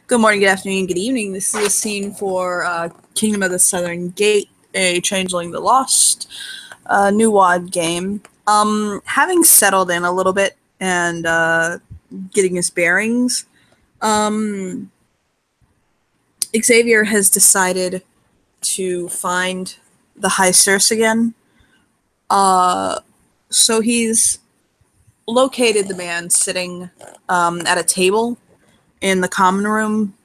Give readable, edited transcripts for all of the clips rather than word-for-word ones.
Good morning, good afternoon, good evening. This is a scene for Kingdom of the Southern Gate, a Changeling the Lost new WoD game. Having settled in a little bit and getting his bearings, Xavier has decided to find the High Circe again. So he's located the man sitting at a table in the common room,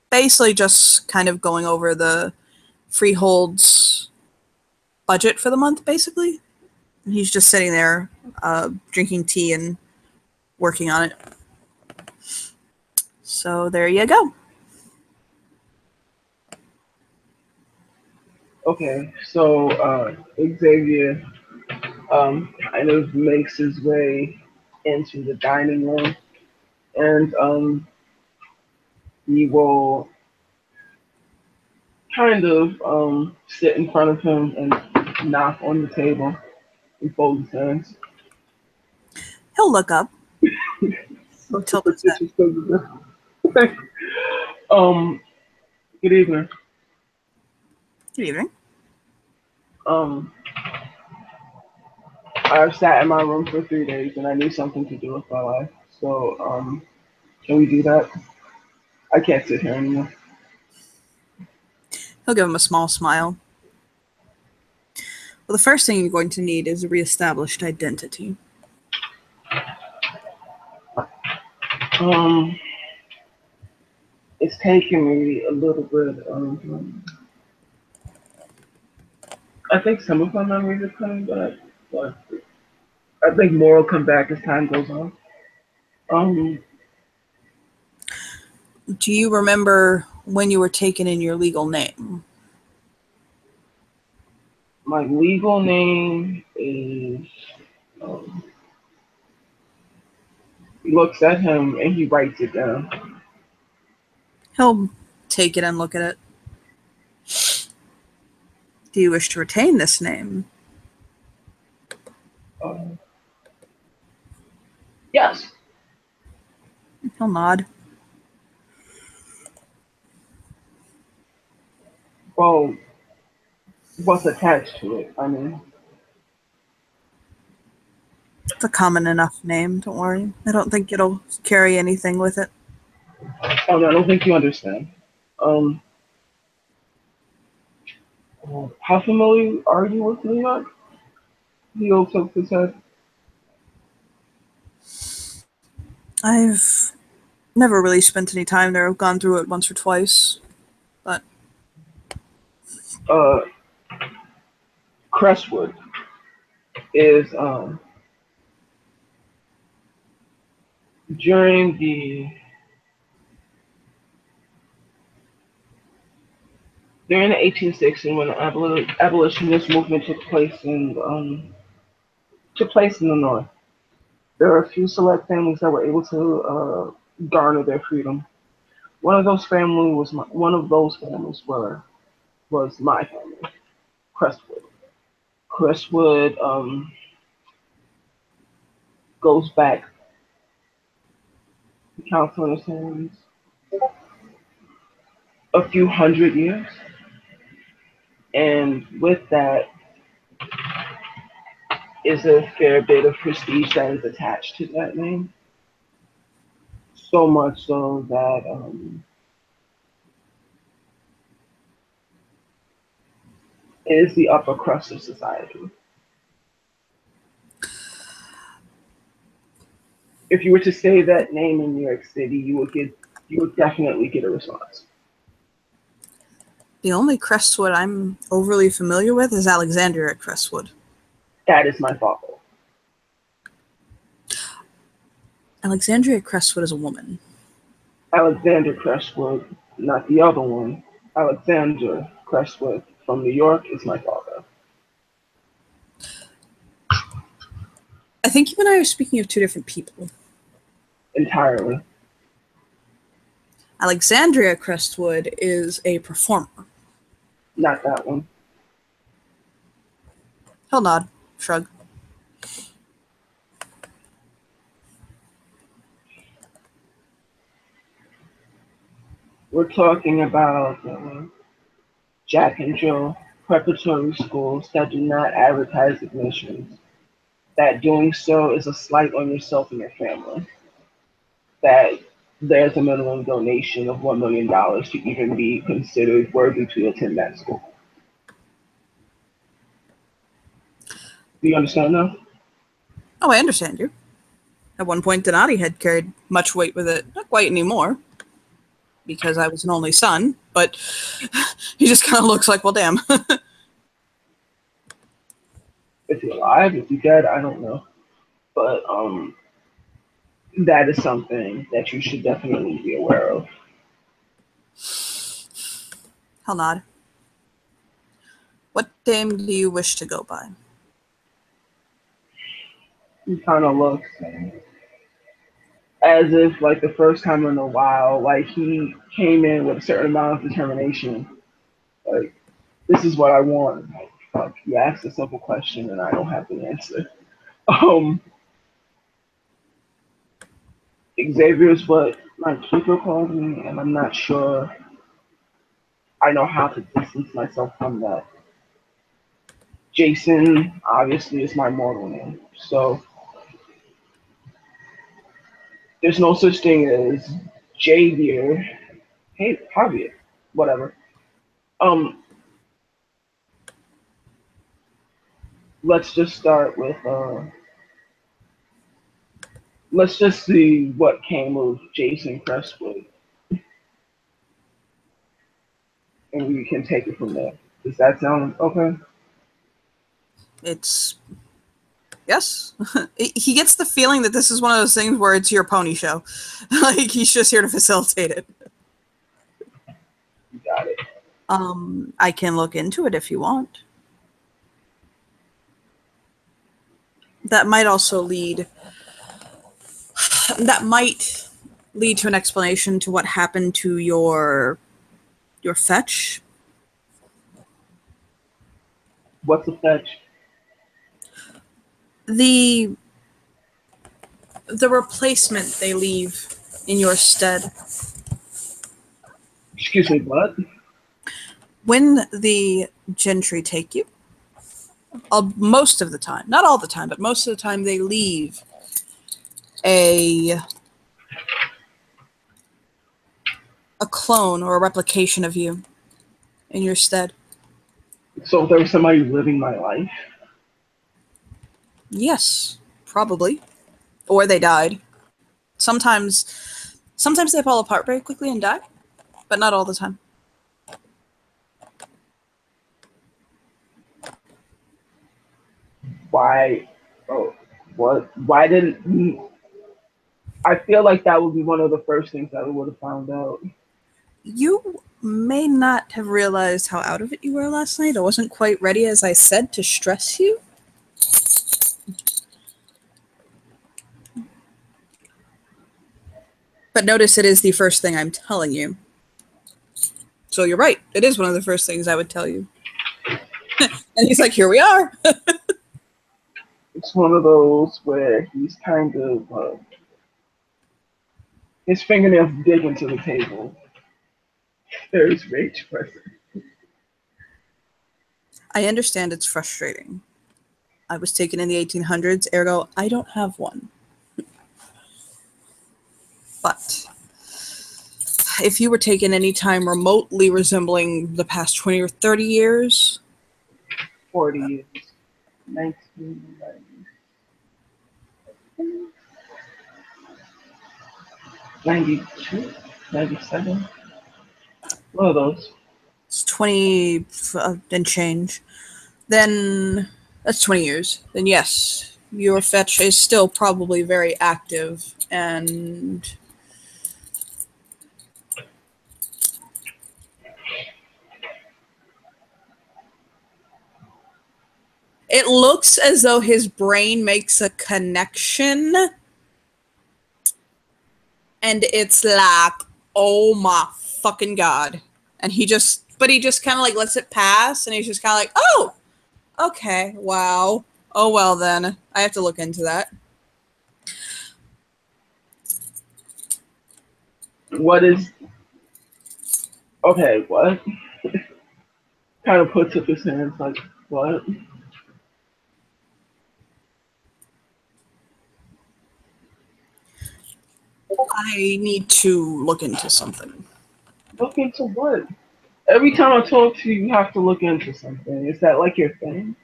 basically just kind of going over the Freehold's budget for the month, basically. And he's just sitting there drinking tea and working on it. So there you go. Okay, so Xavier kind of makes his way into the dining room, and he will kind of sit in front of him and knock on the table and fold his hands. He'll look up, Such a tilt his head. fictitious thing. um, Good evening. Good evening. Um, I've sat in my room for 3 days and I need something to do with my life. So, can we do that? I can't sit here anymore. He'll give him a small smile. Well, the first thing you're going to need is a reestablished identity. Um, it's taken me a little bit. I think some of my memories are coming back, but I think more will come back as time goes on. Um, Do you remember when you were taken in your legal name? my legal name is. Um, he looks at him and he writes it down. He'll take it and look at it. Do you wish to retain this name? Um, yes. He'll nod. Well, what's attached to it? I mean, It's a common enough name, don't worry. I don't think it'll carry anything with it. oh no, I don't think you understand. Um, how familiar are you with New York? He tilts his head. I've never really spent any time there. I've gone through it once or twice, but Uh, Crestwood is during the 1860s when the abolitionist movement took place in the North. There are a few select families that were able to garner their freedom. One of those families was my family, Crestwood. Crestwood goes back, counts on his hands, a few hundred years, and with that is a fair bit of prestige that is attached to that name. So much so that it is the upper crust of society. If you were to say that name in New York City, you would definitely get a response. the only Crestwood I'm overly familiar with is Alexandria Crestwood. That is my father. Alexandria Crestwood is a woman. Alexander Crestwood, not the other one. Alexander Crestwood from New York is my father. I think you and I are speaking of two different people. Entirely. Alexandria Crestwood is a performer. Not that one. He'll nod, shrug. We're talking about Jack and Jill preparatory schools that do not advertise admissions. That doing so is a slight on yourself and your family. That there's a minimum donation of $1 million to even be considered worthy to attend that school. Do you understand now? Oh, I understand you. At one point, Donati had carried much weight with it. Not quite anymore, because I was an only son, but he just kind of looks like, well, damn. If you're alive, if you're dead, I don't know. But that is something that you should definitely be aware of. I'll nod. What name do you wish to go by? He kind of looks as if, like, the first time in a while, like, he came in with a certain amount of determination. Like, this is what I want. Like, fuck, you asked a simple question and I don't have the answer. Um, Xavier's what my keeper called me, and I'm not sure I know how to distance myself from that. Jason, obviously, is my mortal name. So there's no such thing as Javier. Hey, Javier, whatever. Um, let's just start with let's just see what came of Jason Crestwood, and we can take it from there. Does that sound okay? It's yes. He gets the feeling that this is one of those things where it's your pony show. Like he's just here to facilitate it. You got it. I can look into it if you want. That might also lead. That might lead to an explanation to what happened to your fetch. What's a fetch? The replacement they leave in your stead. Excuse me, what? When the gentry take you, most of the time, not all the time, but most of the time, they leave a clone or a replication of you in your stead. So there was somebody living my life. Yes, probably, or they died. Sometimes they fall apart very quickly and die, but not all the time. Why? Oh, what? Why didn't? I feel like that would be one of the first things that we would have found out. You may not have realized how out of it you were last night. I wasn't quite ready, as I said, to stress you. But notice it is the first thing I'm telling you. So you're right. It is one of the first things I would tell you. And he's like, here we are. It's one of those where he's kind of his fingernails dig into the table. There's rage present. I understand it's frustrating. I was taken in the 1800s, ergo, I don't have one. But if you were taken any time remotely resembling the past 20 or 30 years, 40 years. 1990. 92? 97? One of those. it's 20 and change, then that's 20 years. Then yes, your fetch is still probably very active, and it looks as though his brain makes a connection, and it's like, oh my fucking god. And he just kind of like lets it pass, and he's just kind of like, oh, okay, wow. Oh, well then. I have to look into that. What is Okay, what? Kind of puts up his hands like, what? I need to look into something. Look into what? Every time I talk to you, you have to look into something. Is that like your thing?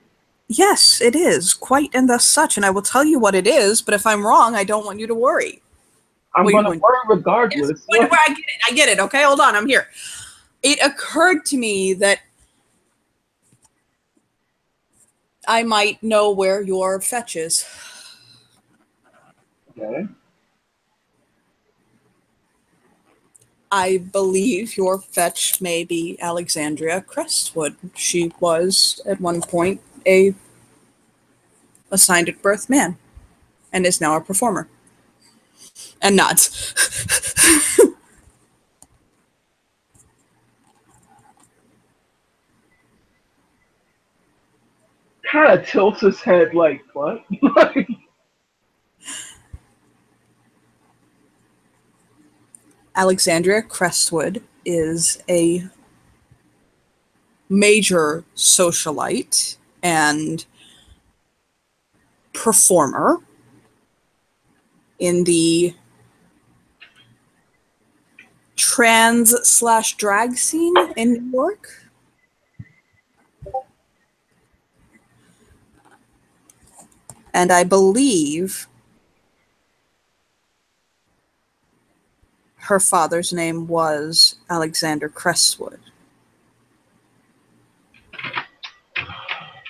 Yes, it is, quite and thus such, and I will tell you what it is, but if I'm wrong, I don't want you to worry. I'm Well, you gonna wouldn't. worry Yes, regardless. I get it. I get it. Okay, hold on. I'm here. It occurred to me that I might know where your fetch is. Okay. I believe your fetch may be Alexandria Crestwood. She was at one point a assigned at birth man and is now a performer. And nods. Kind of tilts his head like, what? Alexandria Crestwood is a major socialite and performer in the trans slash drag scene in New York. And I believe her father's name was Alexander Crestwood.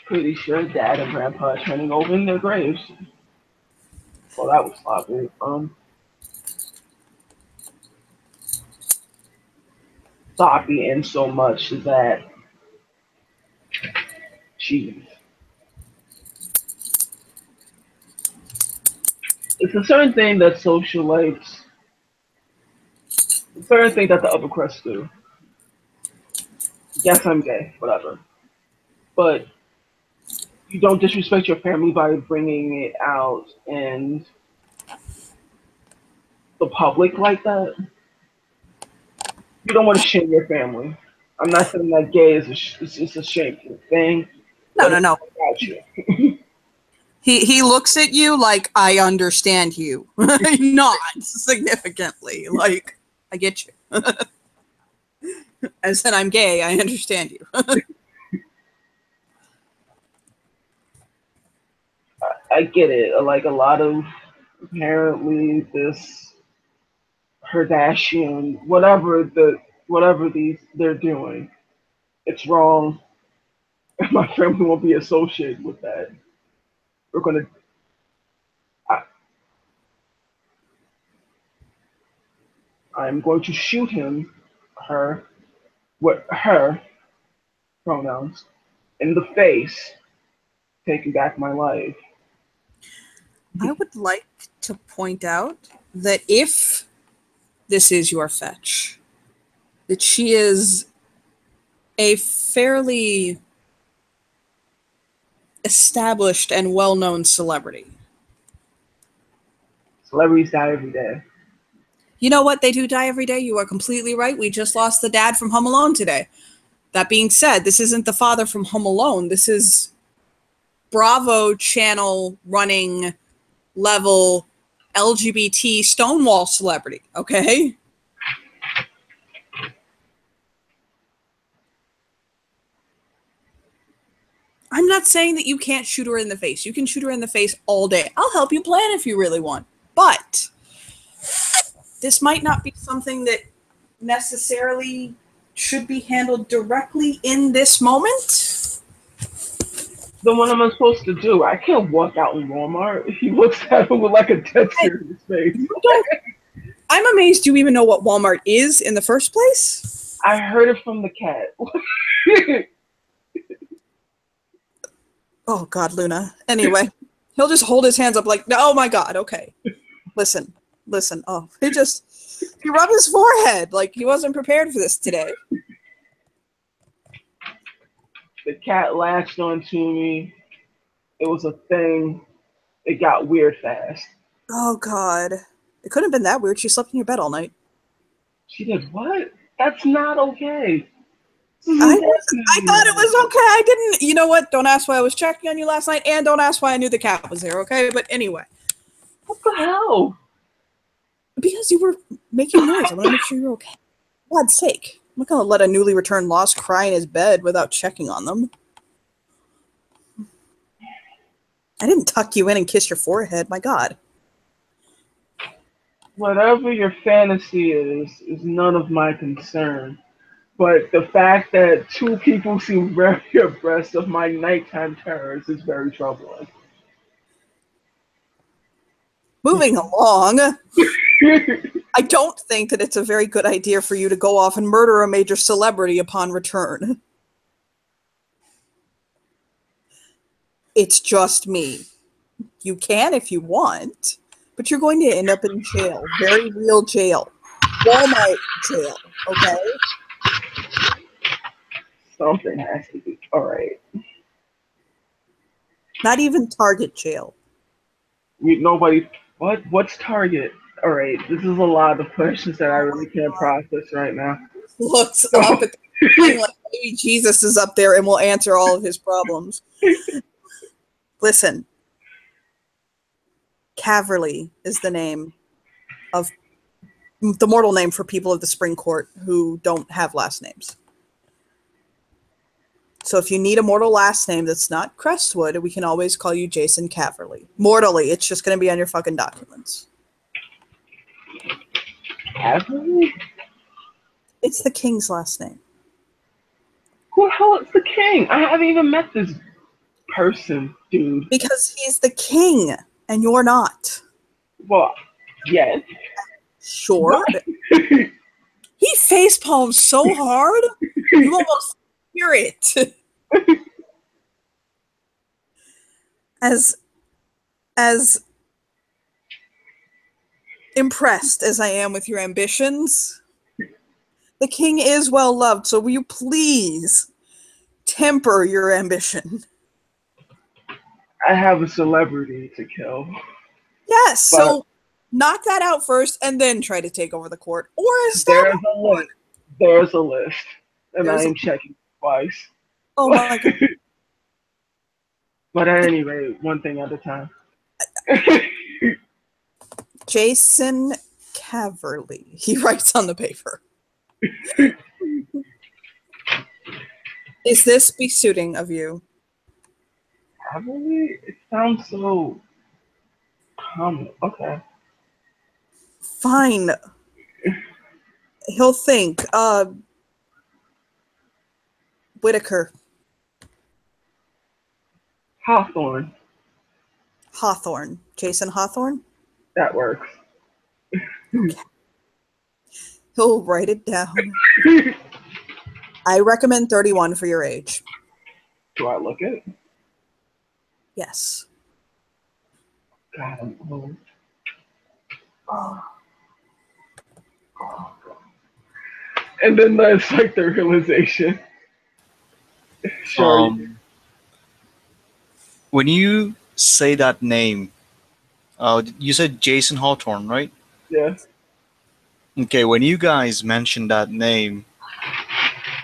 Pretty sure dad and grandpa are turning over in their graves. Well, that was sloppy. Sloppy in so much that, geez. It's a certain thing that socialites, a certain thing that the upper crust do. Yes, I'm gay, whatever. But you don't disrespect your family by bringing it out in the public like that. You don't want to shame your family. I'm not saying that gay is it's a shameful thing, No, but no, it's no. about you. He looks at you like I understand you. Not significantly. Like I get you. As in I'm gay, I understand you. I get it. Like a lot of apparently this Kardashian, whatever these they're doing, it's wrong. My family won't be associated with that. We're gonna. I, I'm going to shoot him, her, with her pronouns, in the face, taking back my life. I would like to point out that if this is your fetch, that she is a fairly established and well-known celebrity. Celebrities die every day. You know what? They do die every day. You are completely right. We just lost the dad from Home Alone today. That being said, this isn't the father from Home Alone. This is Bravo channel running level LGBT Stonewall celebrity, okay? I'm not saying that you can't shoot her in the face. You can shoot her in the face all day. I'll help you plan if you really want. But this might not be something that necessarily should be handled directly in this moment. Then what am I supposed to do? I can't walk out in Walmart. He looks at him with like a dead serious face. You don't. I'm amazed you even know what Walmart is in the first place. I heard it from the cat. Oh God, Luna. Anyway, he'll just hold his hands up like, oh my God, okay. Listen. Oh, he rubbed his forehead like he wasn't prepared for this today. The cat latched onto me. It was a thing. It got weird fast. Oh God. It couldn't have been that weird. She slept in your bed all night. She did what? That's not okay. I thought it was okay. I didn't. You know what? Don't ask why I was checking on you last night, and don't ask why I knew the cat was there. Okay, but anyway, What the hell? because you were making noise, I want to make sure you're okay. For God's sake, I'm not gonna let a newly returned lost cry in his bed without checking on them. I didn't tuck you in and kiss your forehead. My God. Whatever your fantasy is none of my concern. But the fact that two people seem very abreast of my nighttime terrors is very troubling. Moving along, I don't think that it's a very good idea for you to go off and murder a major celebrity upon return. It's just me. You can if you want, but you're going to end up in jail. Very real jail. Walmart jail, okay? Something has to be. Alright. Not even Target jail. Nobody. What? What's Target? Alright, this is a lot of questions that I really can't process right now. Looks up at the thing like maybe Jesus is up there and will answer all of his problems. Listen. Caverly is the name of the mortal name for people of the Spring Court who don't have last names. So if you need a mortal last name that's not Crestwood, we can always call you Jason Caverly. Mortally, it's just going to be on your fucking documents. Cavalry? It's the king's last name. Who the hell is the king? I haven't even met this person, dude. Because he's the king, and you're not. Well, yes. Sure. He facepalms so hard, you almost hear it. As impressed as I am with your ambitions, the king is well loved, so will you please temper your ambition? I have a celebrity to kill. Yes, so knock that out first and then try to take over the court. Or establish one. There's a list. And I am checking twice. Oh my God. But at any rate, one thing at a time. Jason Caverly. He writes on the paper. Is this besuiting of you? Cavalry? It sounds so common. Okay. Fine. He'll think. Whitaker. Hawthorne. Hawthorne. Jason Hawthorne? That works. Okay. He'll write it down. I recommend 31 for your age. Do I look it? Yes. God, I'm old. Oh. Oh. And then that's like the realization. Sure. When you say that name, you said Jason Hawthorne, right? Yeah. Okay, when you guys mentioned that name,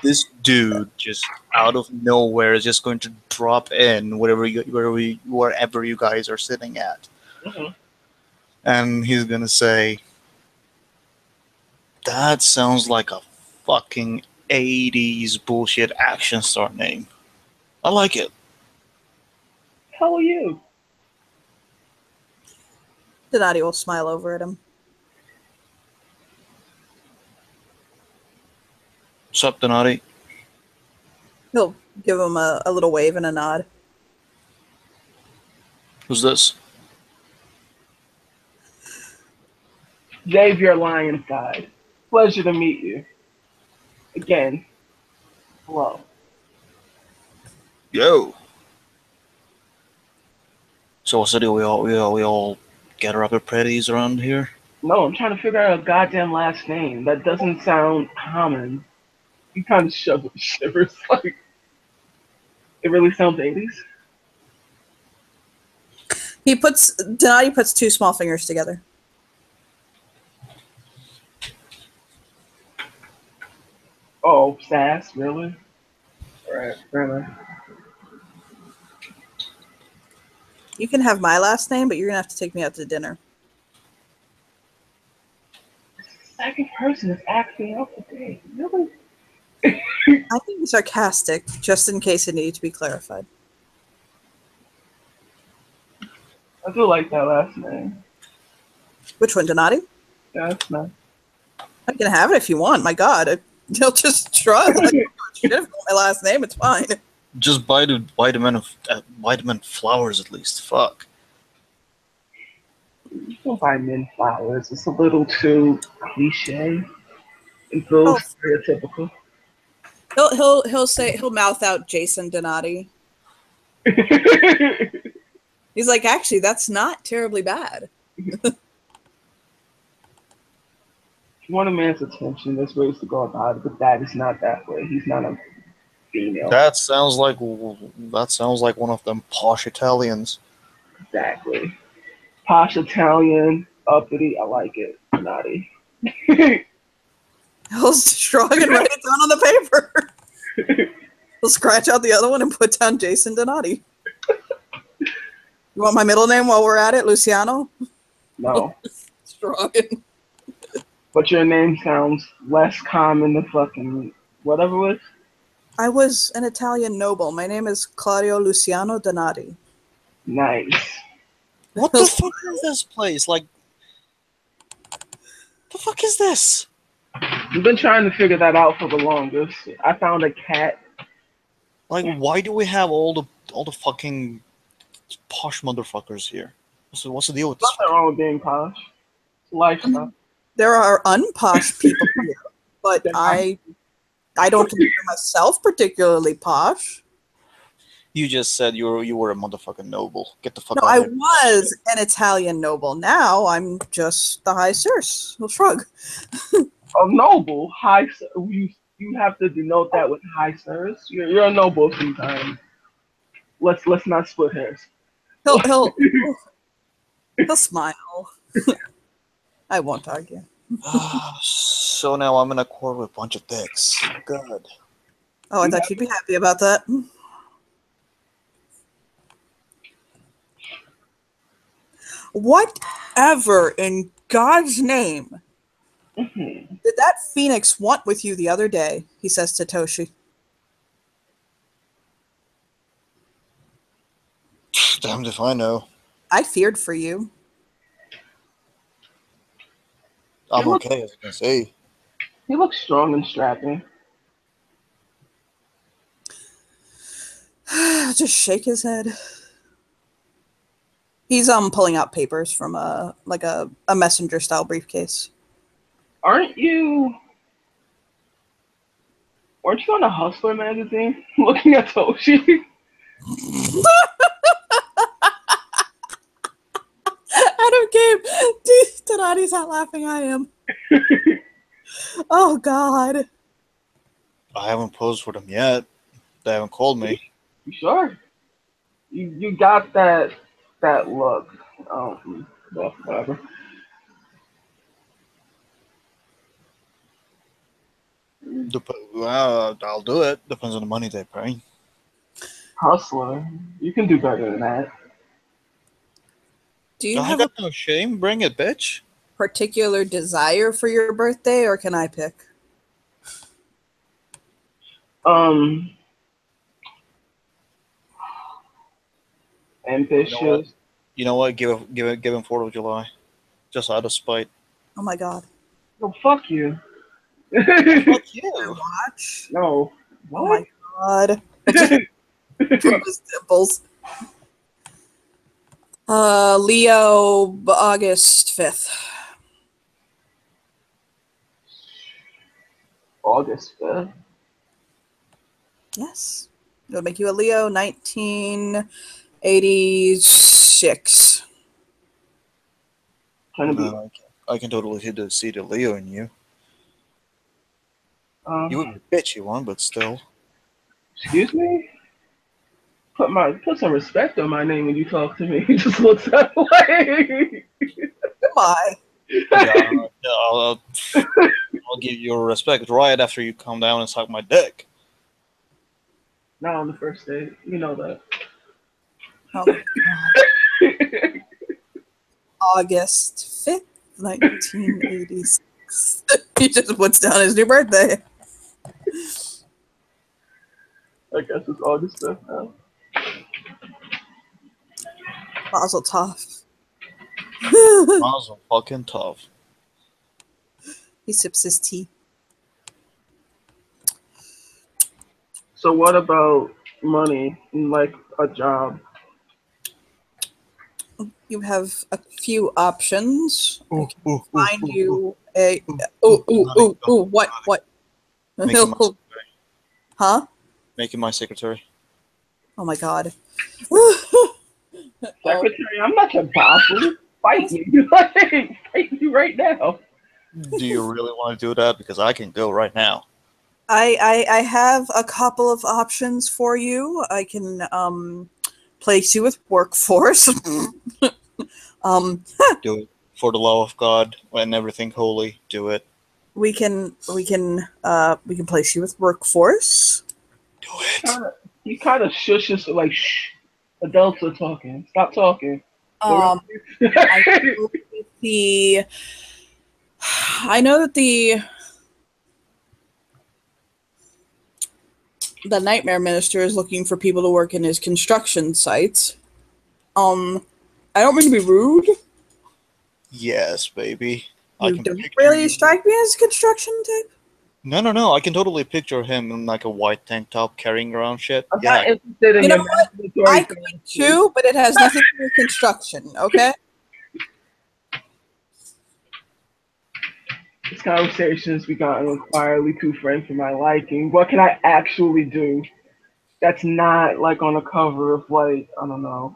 this dude just out of nowhere is just going to drop in wherever you guys are sitting at. Mm-hmm. And he's going to say, that sounds like a fucking 80s bullshit action star name. I like it. How are you? Donati will smile over at him. What's up, Donati? He'll give him a little wave and a nod. Who's this? Xavier Lyons Guide. Pleasure to meet you. Again. Hello. Yo. So what's the deal? We all gather up our pretties around here? No, I'm trying to figure out a goddamn last name. That doesn't sound common. You kind of shivers like it really sounds 80s. Donati puts two small fingers together. Oh, Sass, really? Alright, fair enough. You can have my last name, but you're gonna have to take me out to dinner. Second person is asking out today. Really? I think it's sarcastic, just in case it needed to be clarified. I do like that last name. Which one, Donati? Yeah, that's nice. I can have it if you want. My God, you'll just shrug. Like, shit, if it's my last name, it's fine. Just buy the vitamin flowers at least. Fuck. You don't buy men flowers. It's a little too cliche. It's a little Oh. stereotypical. He'll mouth out Jason Donati. He's like, actually, that's not terribly bad. If you want a man's attention, there's ways to go about it, but that is not that way. He's not a female. That sounds like one of them posh Italians. Exactly. Posh Italian, uppity, I like it. Naughty. He'll shrug and write it down on the paper. He'll scratch out the other one and put down Jason Donati. You want my middle name while we're at it, Luciano? No. Shrugging. But your name sounds less common than fucking whatever it was. I was an Italian noble. My name is Claudio Luciano Donati. Nice. What the fuck is this place? Like, the fuck is this? I've been trying to figure that out for the longest. I found a cat. Like, why do we have all the fucking posh motherfuckers here? What's the deal with this? Nothing wrong with being posh. It's lifestyle. There are unposh people here, but I don't consider myself particularly posh. You just said you were a motherfucking noble. Get the fuck No, out I of here. was an Italian noble. Now I'm just the high source. He'll shrug. A noble, high. You have to denote that with high sirs. You're a noble sometimes. Let's not split hairs. He'll smile. I won't argue. So now I'm in a court with a bunch of dicks. Good. Oh, I thought you'd be happy about that. Whatever in God's name did that phoenix want with you the other day? He says to Toshi. Damned if I know. I feared for you. I'm okay, as you can see. He looks strong and strapping. Just shake his head. He's pulling out papers from a messenger style briefcase. Weren't you on a Hustler magazine looking at Toshi? Adam Gabe, dude, Donati's not laughing. I am. Oh God. I haven't posed for them yet. They haven't called me. You sure? You got that look. Well, whatever. I'll do it. Depends on the money they pay. Hustler. You can do better than that. Do you I have a got no shame. Bring it, bitch. particular desire for your birthday, or can I pick? Ambitious. You know what? Give him 4th of July. Just out of spite. Oh my God. Oh, fuck you. Fuck you. Watch. No. Oh my What? God. From his dimples. Leo, August 5th. August 5th. Yes. It'll make you a Leo, 1986. Trying to be. I can totally see the Leo in you. You would be a bitchy one, but still. Excuse me? Put some respect on my name when you talk to me. He just looks that way. Goodbye. Yeah, I'll I'll give you your respect right after you come down and suck my dick. Not on the first date. You know that. Oh my God. August 5th, 1986. He just puts down his new birthday. I guess it's August 5th now. Mazel tov. Mazel fucking tough. He sips his tea. So what about money and like a job? You have a few options. I Ooh, can ooh, ooh, find ooh, you a. Ooh, what? What? Make him my secretary. Huh? Make him my secretary. Oh my God. Secretary, I'm not your boss. Fight me. Fight me right now. Do you really want to do that? Because I can go right now. I have a couple of options for you. I can place you with workforce. Do it. For the love of God and everything holy, do it. we can place you with workforce. Do it. He kind of shushes like, shh. Adults are talking. Stop talking. I know that the Nightmare Minister is looking for people to work in his construction sites. I don't mean to be rude. Yes, baby. I You can don't picture really you. strike me as construction type. No. I can totally picture him in like a white tank top carrying around shit. I'm Yeah. not interested in You know your what? mandatory I could too, but it has nothing to do with construction. Okay. This conversation has begotten quietly too frank for my liking. What can I actually do that's not like on the cover of like, I don't know,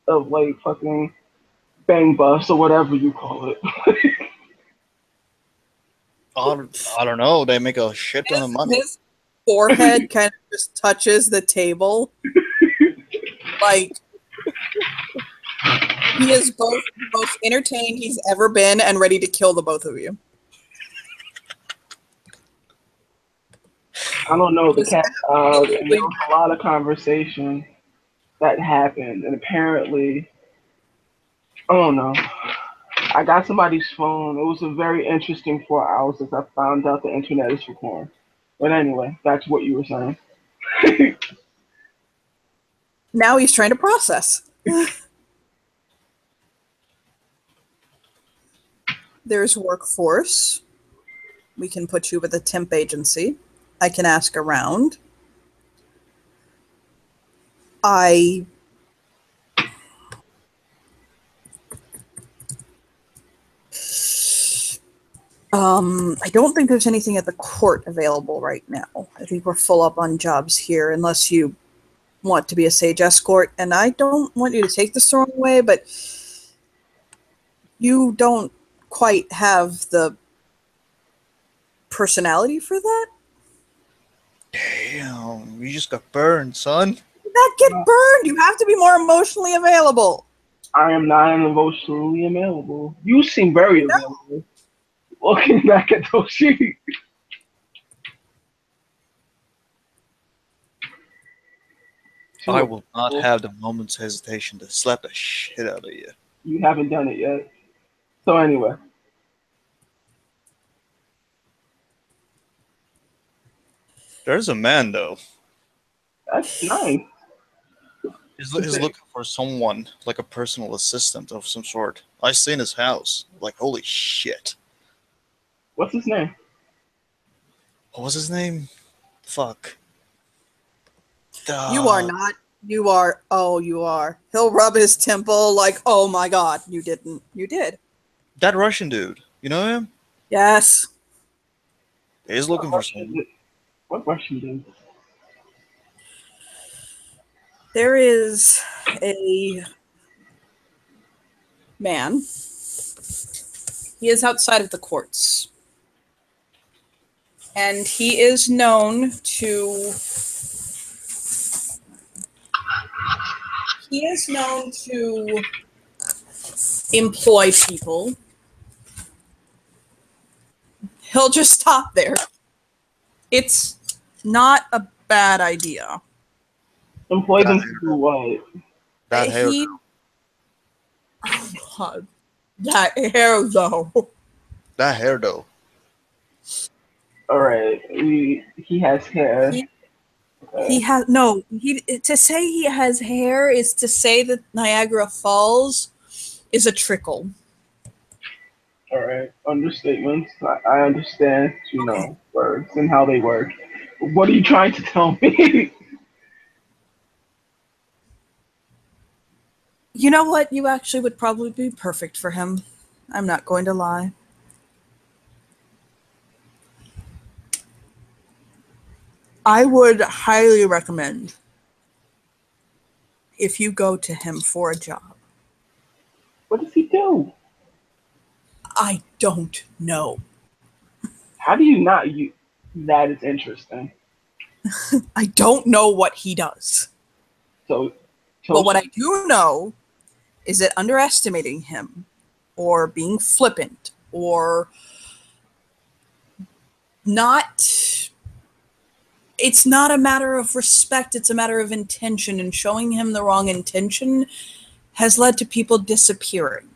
like fucking Bang Bus or whatever you call it. I don't know. They make a shit ton of money. His forehead kind of just touches the table. Like, he is both the most entertained he's ever been and ready to kill the both of you. I don't know, the cat, and there was a lot of conversation that happened, and apparently, I don't know. I got somebody's phone. It was a very interesting 4 hours as I found out the internet is for porn. But anyway, back to what you were saying. Now he's trying to process. There's workforce. We can put you with a temp agency. I can ask around. I don't think there's anything at the court available right now. I think we're full up on jobs here, unless you want to be a Sage escort. And I don't want you to take this the wrong way, but you don't quite have the personality for that. Damn, you just got burned, son. That get burned. You have to be more emotionally available. I am not emotionally available. You seem very available. Looking back at those sheets. I will not have the moment's hesitation to slap the shit out of you. You haven't done it yet. So anyway. There's a man, though. That's nice. He's looking for someone, like a personal assistant of some sort. I seen his house. Like, holy shit. What's his name? What was his name? Fuck. You are not. You are. Oh, you are. He'll rub his temple like, oh my God, you didn't. You did. That Russian dude. You know him? Yes. He's looking for someone. What Russian dude? There is a man. He is outside of the courts. And he is known to employ people. he'll just stop there. It's not a bad idea. Employ them to do what? That hair. He, oh God, that hair though. That hair though. All right, he has hair. He has no. He to say he has hair is to say that Niagara Falls is a trickle. All right, understatements. I understand, Okay. words and how they work. What are you trying to tell me? You know what? You actually would probably be perfect for him. I'm not going to lie. I would highly recommend if you go to him for a job. What does he do? I don't know. How do you not? That is interesting. I don't know what he does. So But what I do know is that underestimating him or being flippant or not, it's not a matter of respect, it's a matter of intention, and showing him the wrong intention has led to people disappearing.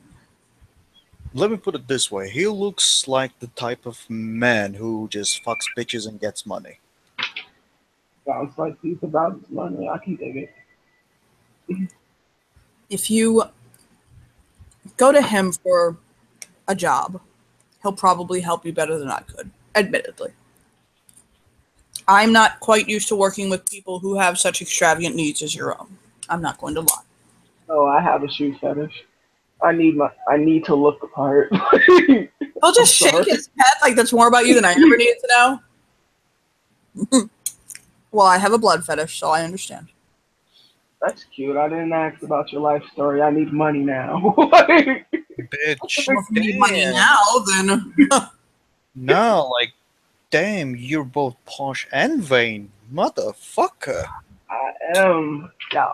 Let me put it this way. He looks like the type of man who just fucks bitches and gets money. sounds like he's about his money. I can dig it. If you go to him for a job, he'll probably help you better than I could, admittedly. I'm not quite used to working with people who have such extravagant needs as your own. I'm not going to lie. Oh, I have a shoe fetish. I need to look the part. He'll just shake his head like that's more about you than I ever needed to know. Well, I have a blood fetish, so I understand. That's cute. I didn't ask about your life story. I need money now. Bitch. Well, if you need money damn. now, then No, like, damn, you're both posh and vain. Motherfucker. I am. Yeah.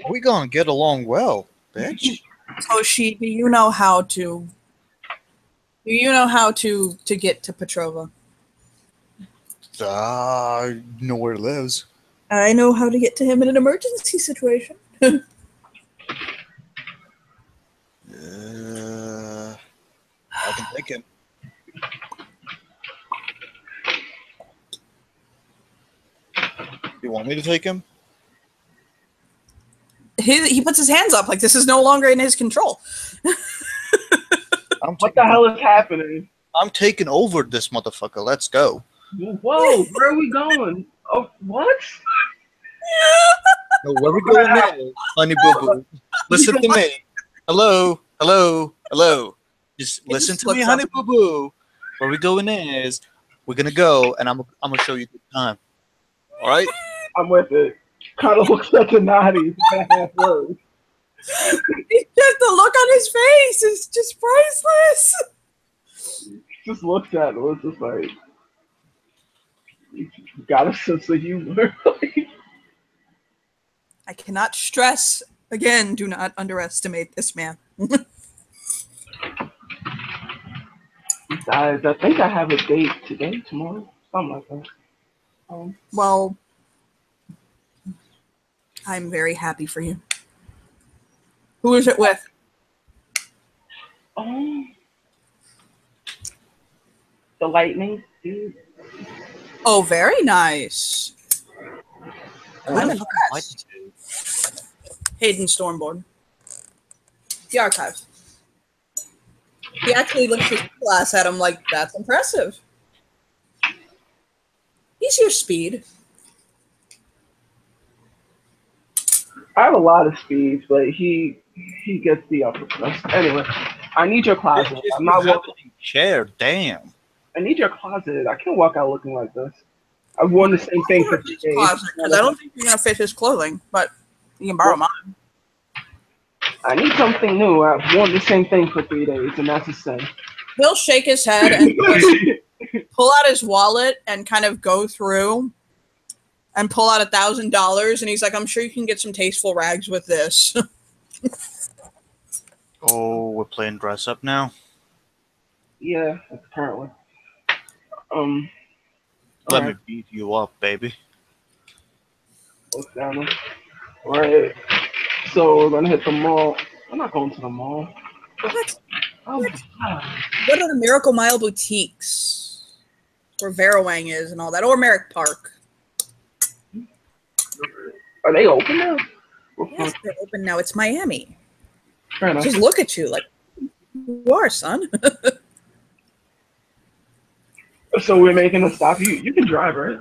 We gonna get along well, bitch. Toshi, do you know how to get to Petrova? Know where he lives. I know how to get to him in an emergency situation. I can take him. You want me to take him? He puts his hands up like this is no longer in his control. What the hell is happening? I'm taking over this motherfucker. Let's go. Whoa, where are we going? Oh, what? No, where we going now, honey boo boo? Listen to me. Hello, hello, hello. Just listen to me, honey boo boo. Where we going is we're gonna go, and I'm gonna show you the time. All right? I'm with it. Kind of looks like a naughty half word. It's just the look on his face is just priceless. Just looks at it. It's just like, you got a sense of humor. I cannot stress again. Do not underestimate this man. Besides, I think I have a date today, tomorrow, something like that. Well, I'm very happy for you. Who is it with? The lightning, dude. Oh, very nice. What I'm the fuck impressed. is Hayden Stormborn. The archives. He actually looks his glass at him like, that's impressive. He's your speed. I have a lot of speeds, but he gets the upper crust. Anyway, I need your closet. I'm not walking. Chair, damn. I need your closet. I can't walk out looking like this. I've worn the same thing for 3 days. Because I don't think you're gonna fit his clothing, but you can borrow mine. I need something new. I've worn the same thing for 3 days, and that's a sin. He'll shake his head and pull out his wallet and kind of go through and pull out $1,000, and he's like, "I'm sure you can get some tasteful rags with this." Oh, we're playing dress up now. Yeah, that's the current one. Um, all Let me right, beat you up, baby. what's down there? All right, so we're gonna hit the mall. I'm not going to the mall. What? Oh my god. What are the Miracle Mile boutiques? Where Verawang is and all that, or Merrick Park. Are they open now? Yes, they're open now. It's Miami. Fair enough. Just look at you like you are, son. So we're making a stop. You can drive, right?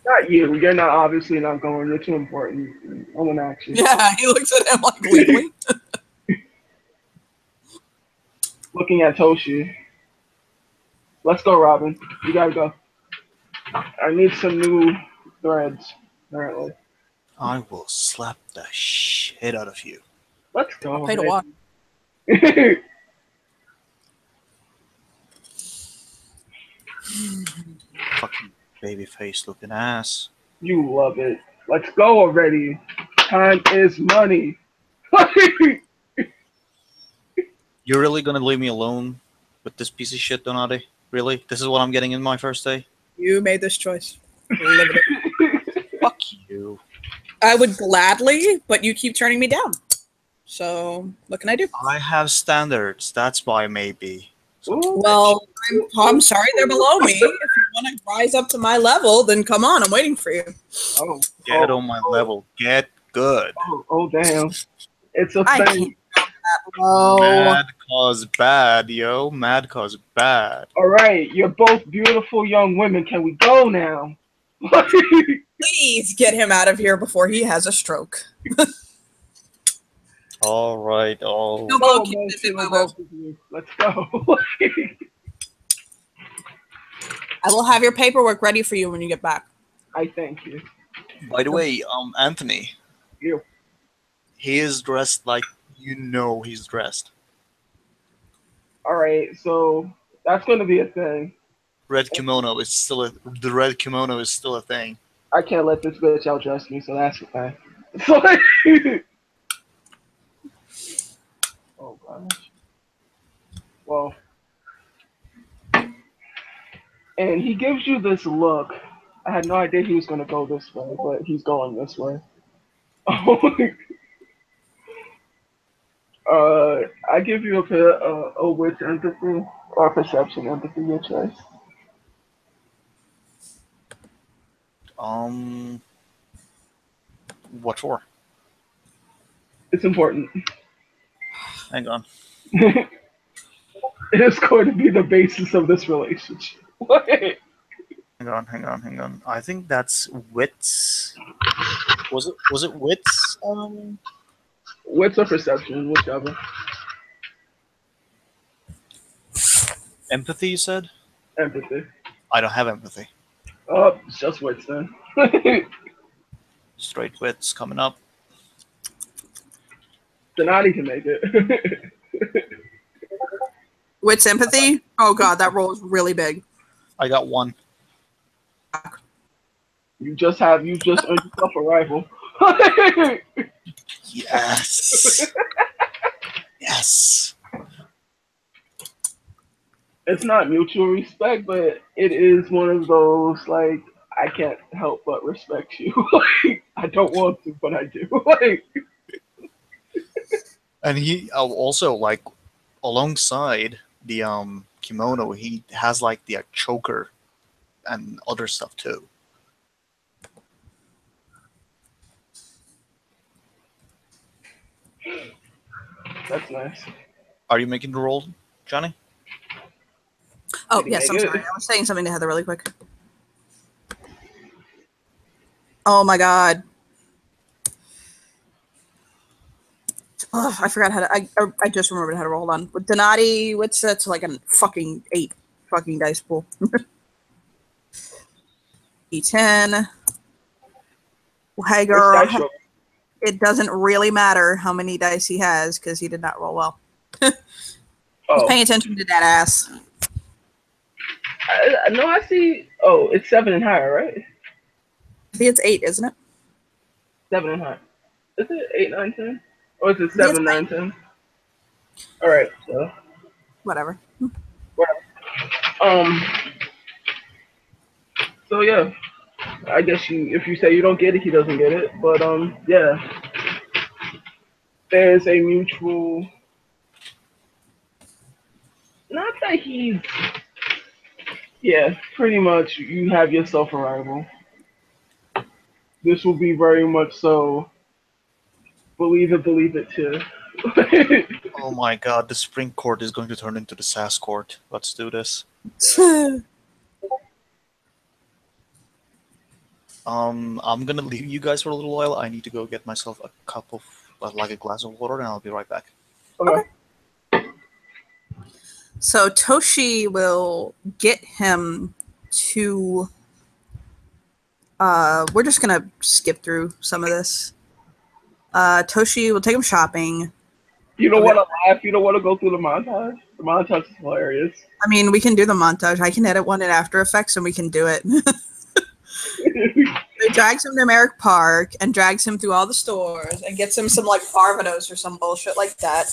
Not you. You're not obviously not going. You're too important. I want to ask you. Yeah, he looks at him like legally. Looking at Toshi. Let's go, Robin. You gotta go. I need some new threads, apparently. I will slap the shit out of you. Let's go. Pay to walk. Fucking baby face looking ass. You love it. Let's go already. Time is money. You're really gonna leave me alone with this piece of shit, Donati? Really? This is what I'm getting in my first day? You made this choice. Live with it. Fuck you. I would gladly, but you keep turning me down. So what can I do? I have standards. That's why maybe. Ooh, Well, I'm sorry they're below me. If you want to rise up to my level, then come on. I'm waiting for you. oh, Get on my level. Get good. oh, damn. It's a I thing. can't that low. Mad cause bad, yo. Mad cause bad. All right, you're both beautiful young women. Can we go now? Please get him out of here before he has a stroke. All right. All No, right. Hello, Oh, Kitty, man, visit she will Momo. go with you. Let's go. I will have your paperwork ready for you when you get back. I thank you. By the way, Anthony, You. he is dressed like you know he's dressed. All right, so that's going to be a thing. Red kimono is still the red kimono is still a thing. I can't let this bitch outdress me, so that's the thing. So, oh gosh. Well, and he gives you this look. I had no idea he was going to go this way, but he's going this way. I give you a witch empathy or perception empathy, your choice. What for? It's important. Hang on. It is going to be the basis of this relationship. Hang on. I think that's wits. Was it wits? Wits or perception, whichever. Empathy, you said? Empathy. I don't have empathy. Oh, it's just wits then. Straight wits coming up. Donati can make it. With sympathy? Oh god, that roll is really big. I got one. You just earned yourself a rival. Yes. Yes. It's not mutual respect, but it is one of those like I can't help but respect you. Like, I don't want to, but I do. Like, And he also like alongside the kimono, he has like the choker and other stuff too. that's nice. Are you making the roll, Johnny? Oh, Did he yes, make I'm it? sorry. I was saying something to Heather really quick. Oh my god. Oh, I forgot how to. I just remembered how to roll. Hold on. With Donati, what's that's like a fucking 8 fucking dice pool. E10. Hey girl, Where's Dice Roll? it doesn't really matter how many dice he has because he did not roll well. Oh, Paying attention to that ass. no, I see. Oh, it's 7 and higher, right? I think it's 8, isn't it? 7 and higher. Is it 8, 9, 10? Or is it think it's 7, 9, 10? All right. So, Whatever. um. So yeah, I guess if you say you don't get it, he doesn't get it. But yeah, there's a mutual. Not that he's. Yeah, pretty much. You have yourself a rival. This will be very much so. Believe it too. Oh my god, the spring court is going to turn into the SAS court. Let's do this. I'm gonna leave you guys for a little while. I need to go get myself a cup of, like a glass of water, and I'll be right back. Okay. So Toshi will get him to. We're just gonna skip through some of this. Toshi will take him shopping. You don't Okay. want to laugh. You don't want to go through the montage. The montage is hilarious. I mean, we can do the montage. I can edit one in After Effects, and we can do it. It drags him to Merrick Park and drags him through all the stores and gets him some like Barbados or some bullshit like that.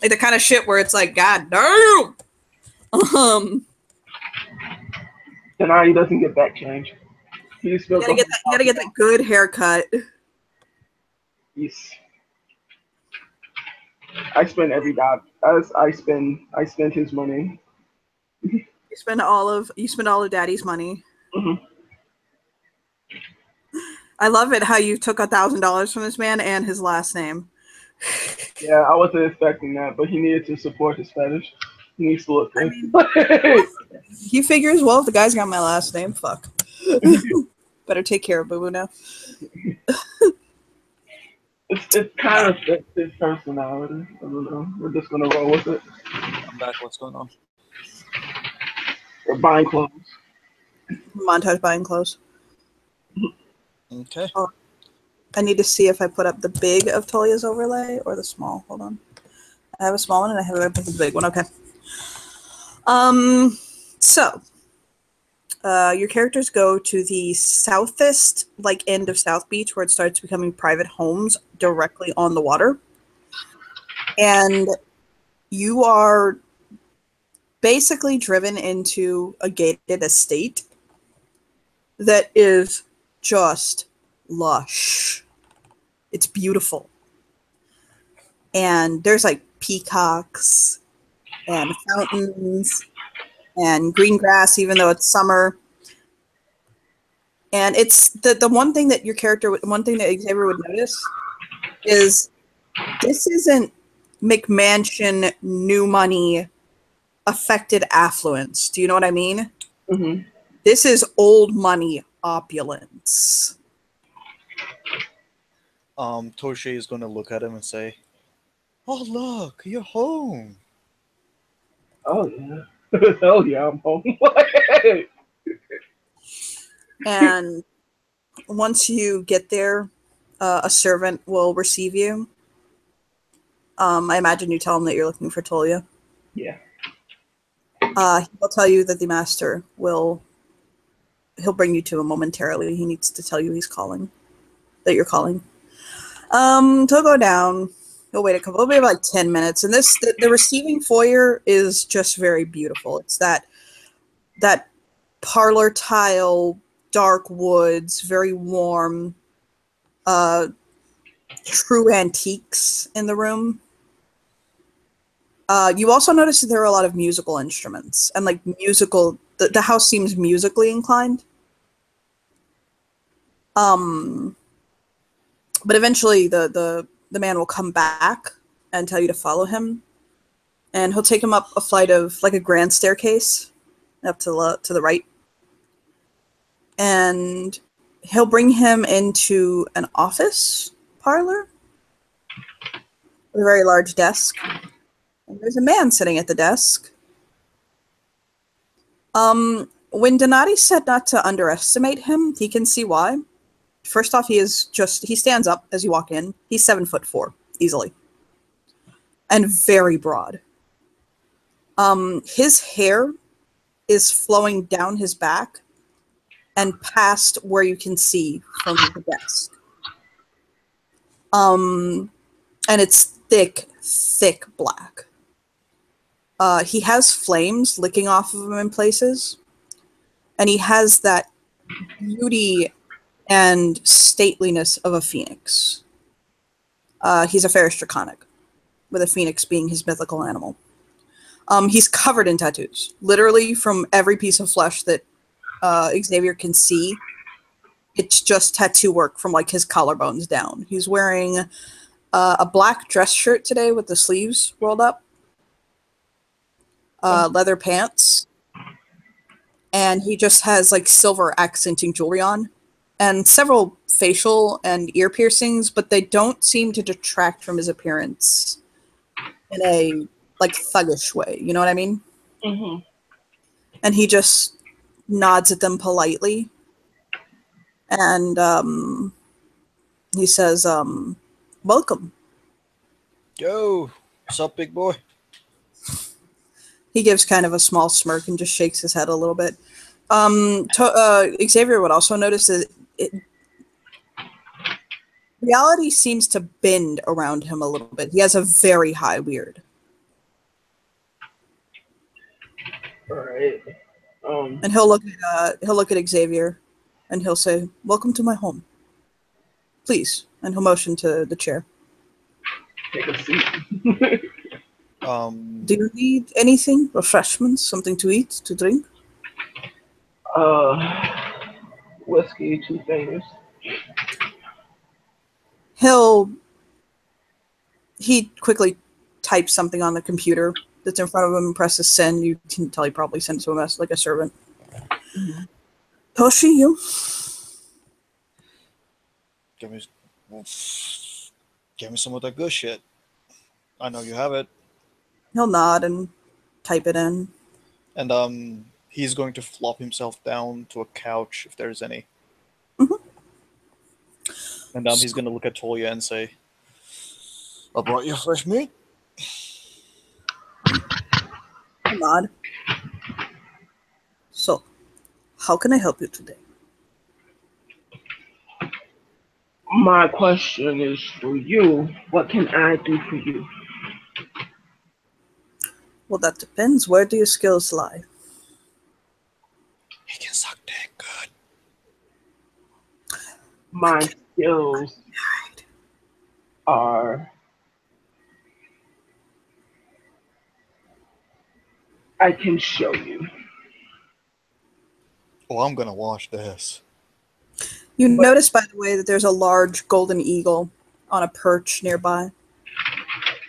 Like the kind of shit where it's like, God damn. And now he doesn't get back change. He spent You gotta get that good haircut. Yes. I spend every dot. As I spend his money. You spend all of Daddy's money. Mhm. I love it how you took $1,000 from this man and his last name. Yeah, I wasn't expecting that, but he needed to support his fetish. He needs to look good. He figures, well, if the guy's got my last name, fuck. Better take care of Boo Boo now. It kind of fits his personality. I don't know. We're just gonna roll with it. I'm back. What's going on? We're buying clothes. Montage buying clothes. Okay. I need to see if I put up the big of Tolia's overlay or the small. Hold on. I have a small one and I have the big one. Okay. So your characters go to the southest end of South Beach where it starts becoming private homes directly on the water. And you are basically driven into a gated estate that is just lush. It's beautiful. And there's like peacocks and fountains and green grass, even though it's summer. And it's the one thing that one thing that Xavier would notice is this isn't McMansion new money affected affluence. Do you know what I mean? Mm-hmm. This is old money opulence. Toshi is going to look at him and say, "Oh, look, you're home." Oh yeah. Hell yeah, I'm home. And once you get there, a servant will receive you. I imagine you tell him that you're looking for Tolia. Yeah. He'll tell you that the master he'll bring you to him momentarily. He needs to tell you that you're calling. To go down, he'll wait it'll be like 10 minutes. And the receiving foyer is just very beautiful. It's that parlor tile, dark woods, very warm, true antiques in the room. You also notice that there are a lot of musical instruments and like the house seems musically inclined. But eventually the man will come back and tell you to follow him, and he'll take him up a flight of like a grand staircase up to the right, and he'll bring him into an office parlor with a very large desk. And there's a man sitting at the desk. When Donati said not to underestimate him, he can see why. First off, he stands up as you walk in. He's 7'4", easily. And very broad. His hair is flowing down his back and past where you can see from the desk. And it's thick, thick black. He has flames licking off of him in places, and he has that beauty and stateliness of a phoenix. He's a Ferris Draconic, with a phoenix being his mythical animal. He's covered in tattoos, literally from every piece of flesh that Xavier can see. It's just tattoo work from like his collarbones down. He's wearing a black dress shirt today with the sleeves rolled up, leather pants, and he just has like silver accenting jewelry on, and several facial and ear piercings, but they don't seem to detract from his appearance in a like thuggish way. You know what I mean? Mm-hmm. And he just nods at them politely. And he says, welcome. Yo, what's up, big boy? He gives kind of a small smirk and just shakes his head a little bit. Xavier would also notice that reality seems to bend around him a little bit. He has a very high weird. All right. And he'll look at Xavier, and he'll say, "Welcome to my home. Please." And he'll motion to the chair. Take a seat. Do you need anything? Refreshments? Something to eat? To drink? Whiskey, 2 fingers. He quickly types something on the computer that's in front of him and presses send. You can tell he probably sends to a mess like a servant. Mm-hmm. Toshi, you? Give me some of that good shit. I know you have it. He'll nod and type it in. And he's going to flop himself down to a couch if there's any. Mm-hmm. And he's going to look at Tolia and say, "I brought you fresh meat." He'll nod. So, how can I help you today? My question is for you. What can I do for you? Well, that depends. Where do your skills lie? He can suck dick good. My skills are... I can show you. Oh, I'm going to watch this. You notice, by the way, that there's a large golden eagle on a perch nearby.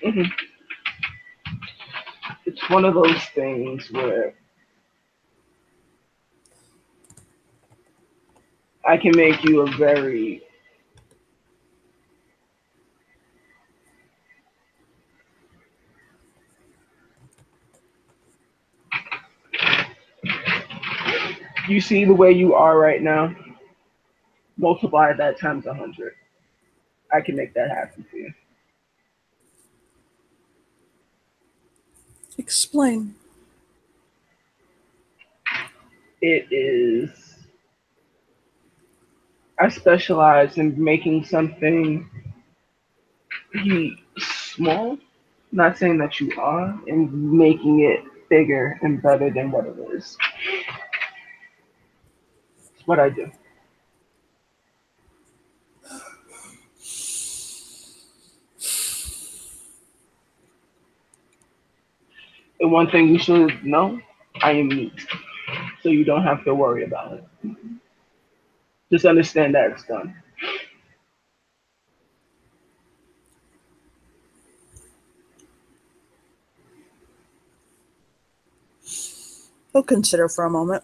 Mm-hmm. It's one of those things where I can make you a very you see the way you are right now, multiply that times 100. I can make that happen for you. Explain. It is... I specialize in making something small, not saying that you are, and making it bigger and better than what it is. It's what I do. And one thing you should know, I am neat. So you don't have to worry about it. Just understand that it's done. He'll consider for a moment.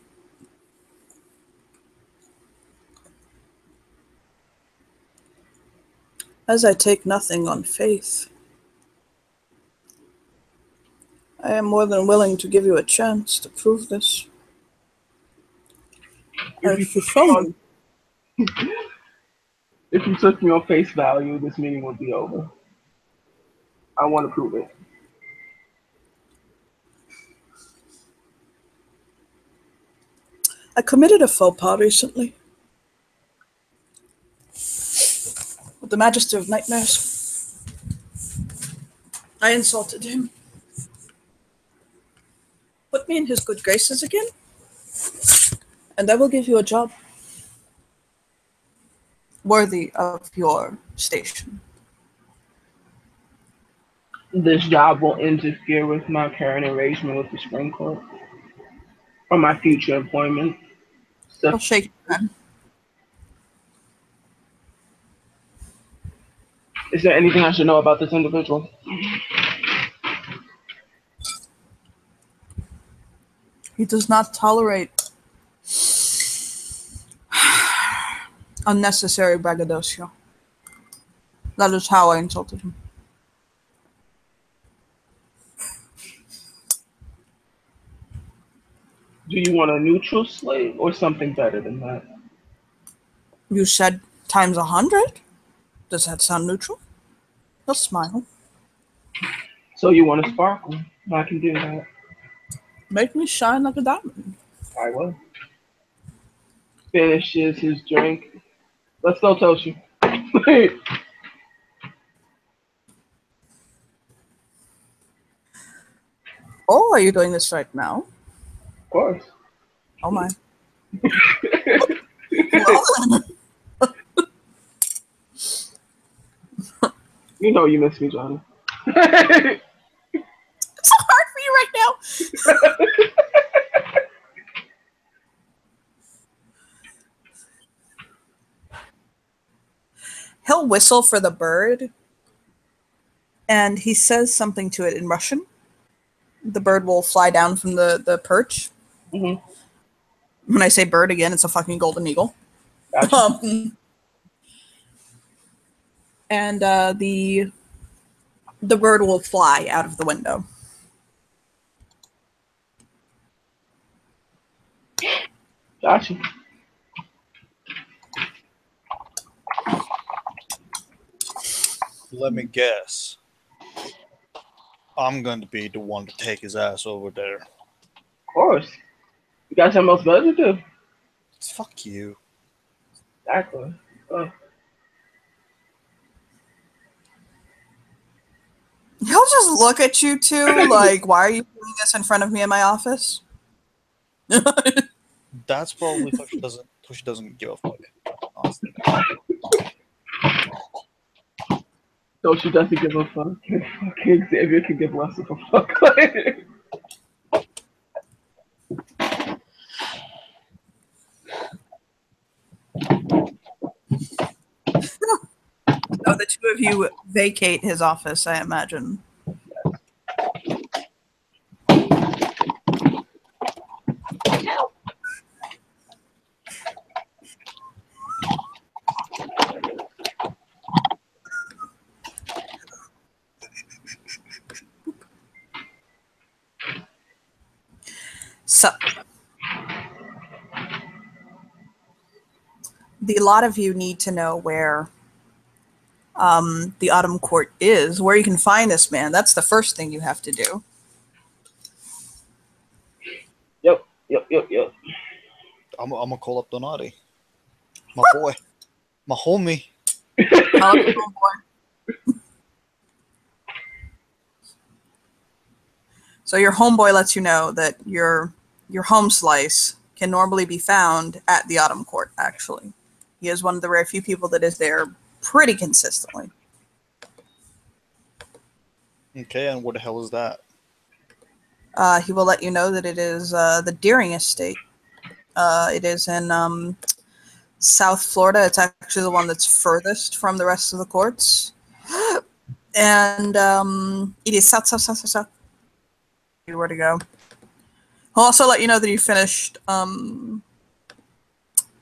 As I take nothing on faith, I am more than willing to give you a chance to prove this. If you took me on face value, this meeting would be over. I want to prove it. I committed a faux pas recently. With the Magister of Nightmares. I insulted him. Put me in his good graces again, and I will give you a job worthy of your station. This job will interfere with my current arrangement with the Spring Court or my future employment. So, I'll shake your hand. is there anything I should know about this individual? He does not tolerate unnecessary braggadocio. That is how I insulted him. Do you want a neutral slate or something better than that? You said times 100? Does that sound neutral? He'll smile. So you want a sparkle? I can do that. Make me shine like a diamond. I will. Finishes his drink. Let's go, Toshi. Of Oh, are you doing this right now? course. Oh my. You know you miss me, Johnny. It's so hard for you right now. He'll whistle for the bird, and he says something to it in Russian. The bird will fly down from the perch. Mhm. When I say bird again, it's a fucking golden eagle. Gotcha. And the bird will fly out of the window. Gotcha. Let me guess. I'm going to be the one to take his ass over there. Of course. You got something else better to do. Fuck you. Exactly. He'll just look at you two like, why are you doing this in front of me in my office? That's probably Toshi doesn't give a fuck. Honestly. So she doesn't give a fuck. Fucking Xavier can give less of a fuck. So the two of you vacate his office, I imagine. So, a lot of you need to know where the Autumn Court is, where you can find this man. That's the first thing you have to do. Yep. I'm gonna call up Donati. My boy. My homie. Call up your homeboy. So your homeboy lets you know that your home slice can normally be found at the Autumn Court, actually. He is one of the rare few people that is there pretty consistently. Okay, and what the hell is that? He will let you know that it is the Deering Estate. It is in South Florida. It's actually the one that's furthest from the rest of the courts. And it is south. Where to go. He'll also let you know that you finished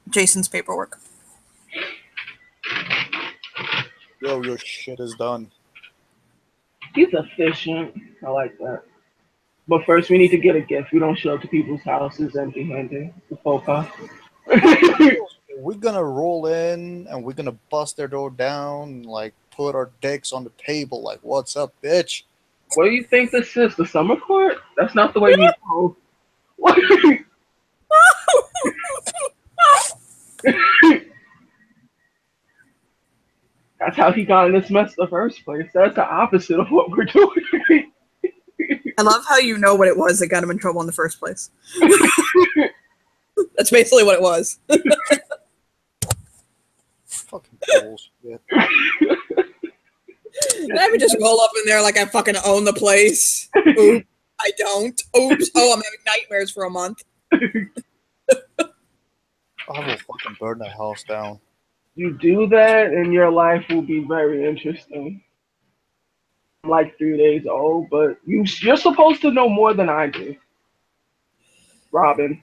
Jason's paperwork. Yo, your shit is done. He's efficient. I like that. But first, we need to get a gift. We don't show up to people's houses empty-handed. The FOPA. We're gonna roll in and we're gonna bust their door down and like put our dicks on the table. Like, what's up, bitch? What do you think this is? The summer court? That's not the way you go. What? That's how he got in this mess in the first place. That's the opposite of what we're doing. I love how you know what it was that got him in trouble in the first place. That's basically what it was. Fucking bullshit. I would just roll up in there like I fucking own the place. Oops, I don't. Oops. Oh, I'm having nightmares for a month. I will fucking burn that house down. You do that, and your life will be very interesting. I'm like 3 days old, but you're supposed to know more than I do, Robin.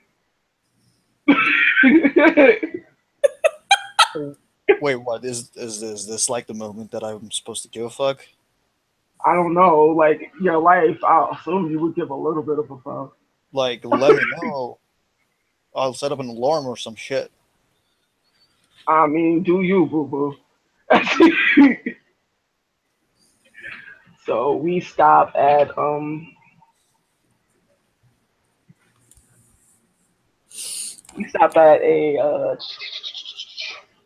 Wait, what is this like the moment that I'm supposed to give a fuck? I don't know, like your life. I'll assume you would give a little bit of a fuck. Like, let me know. I'll set up an alarm or some shit. I mean, do you, boo boo? So we stop at a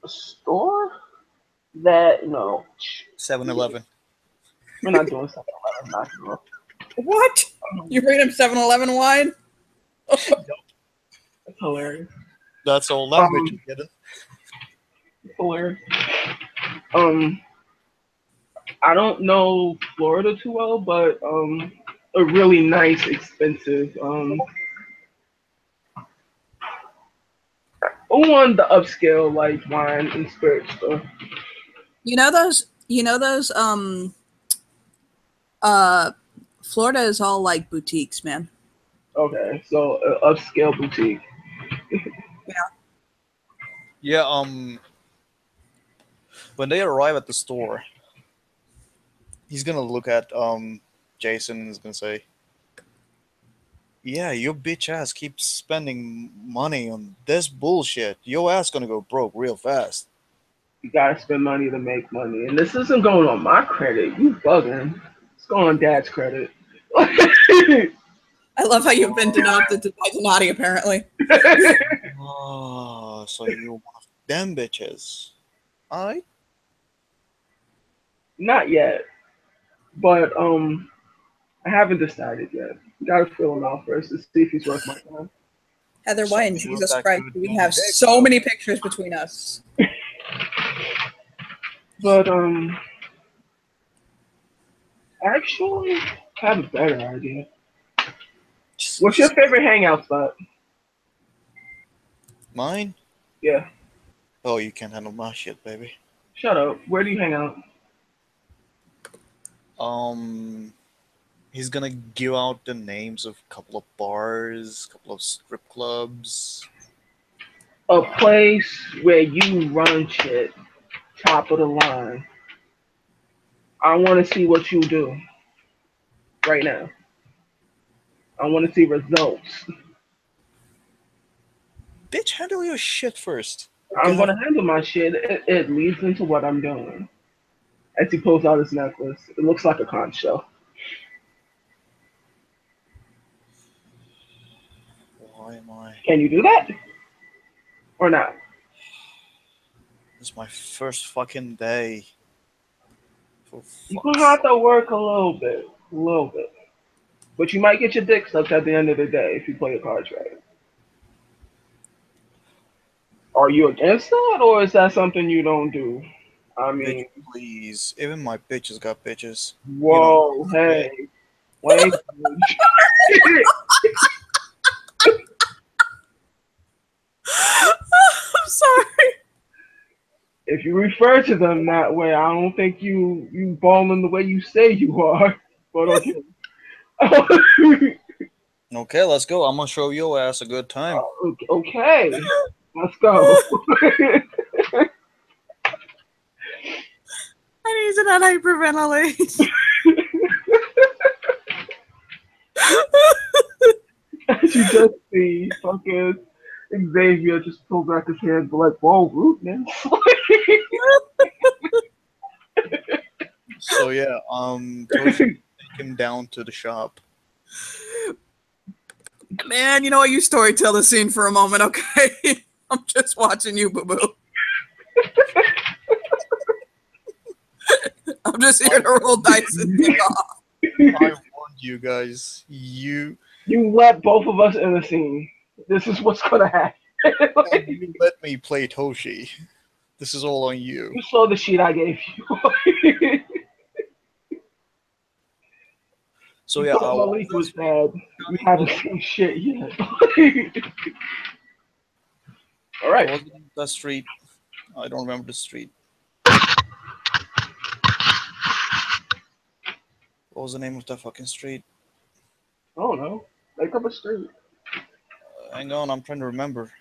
store that no, 7-Eleven. we're not doing 7-Eleven. Not doing. What? You bringing him 7-Eleven wine? That's hilarious. That's all that bitch is getting. Hilarious. I don't know Florida too well, but a really nice, expensive on the upscale like wine and spirit stuff. You know those Florida is all like boutiques, man. Okay, so upscale boutique. Yeah, when they arrive at the store, he's gonna look at Jason and is gonna say, "Yeah, your bitch ass keeps spending money on this bullshit. Your ass gonna go broke real fast." You gotta spend money to make money, and this isn't going on my credit. You bugging? It's going on Dad's credit. I love how you've been denounced by Donati, apparently. Oh, so you're one of them bitches. Alright. Not yet, but I haven't decided yet. Gotta fill him out first to see if he's worth my time. Heather, why in Something Jesus about that Christ good do we dude. have so many pictures between us? But actually, I have a better idea. What's your favorite hangout spot? Mine? Yeah, Oh, you can't handle my shit, baby. shut up. Where do you hang out? He's gonna give out the names of a couple of bars, couple of strip clubs. A place where you run shit, top of the line. I want to see what you do right now. I want to see results. Bitch, handle your shit first. I'm gonna handle my shit. It leads into what I'm doing. As he pulls out his necklace, it looks like a conch shell. Why am I? Can you do that? Or not? This is my first fucking day. For You fuck's gonna have to work a little bit. But you might get your dick sucked at the end of the day if you play your cards right. Are you against that, or is that something you don't do? I mean, bitch, please. Even my bitches got bitches. whoa, hey, language. I'm sorry. If you refer to them that way, I don't think you balling the way you say you are. But okay. Okay, let's go. I'm gonna show your ass a good time. Okay, let's go. I need to not hyperventilate. As you just see fucking Xavier just pull back his head, but like, whoa, rudeness. So yeah, take him down to the shop. Man, you know what? You storytell the scene for a moment, okay? I'm just watching you, boo boo. I'm just here to roll dice and kick off. I warned you guys. You let both of us in the scene. This is what's gonna happen. and you let me play Toshi. This is all on you. You saw the sheet I gave you. So You yeah, thought Malik was bad. You haven't seen shit yet. All right. what was the name of that street? I don't remember the street. What was the name of that fucking street? I don't know. Make up a street. Hang on, I'm trying to remember.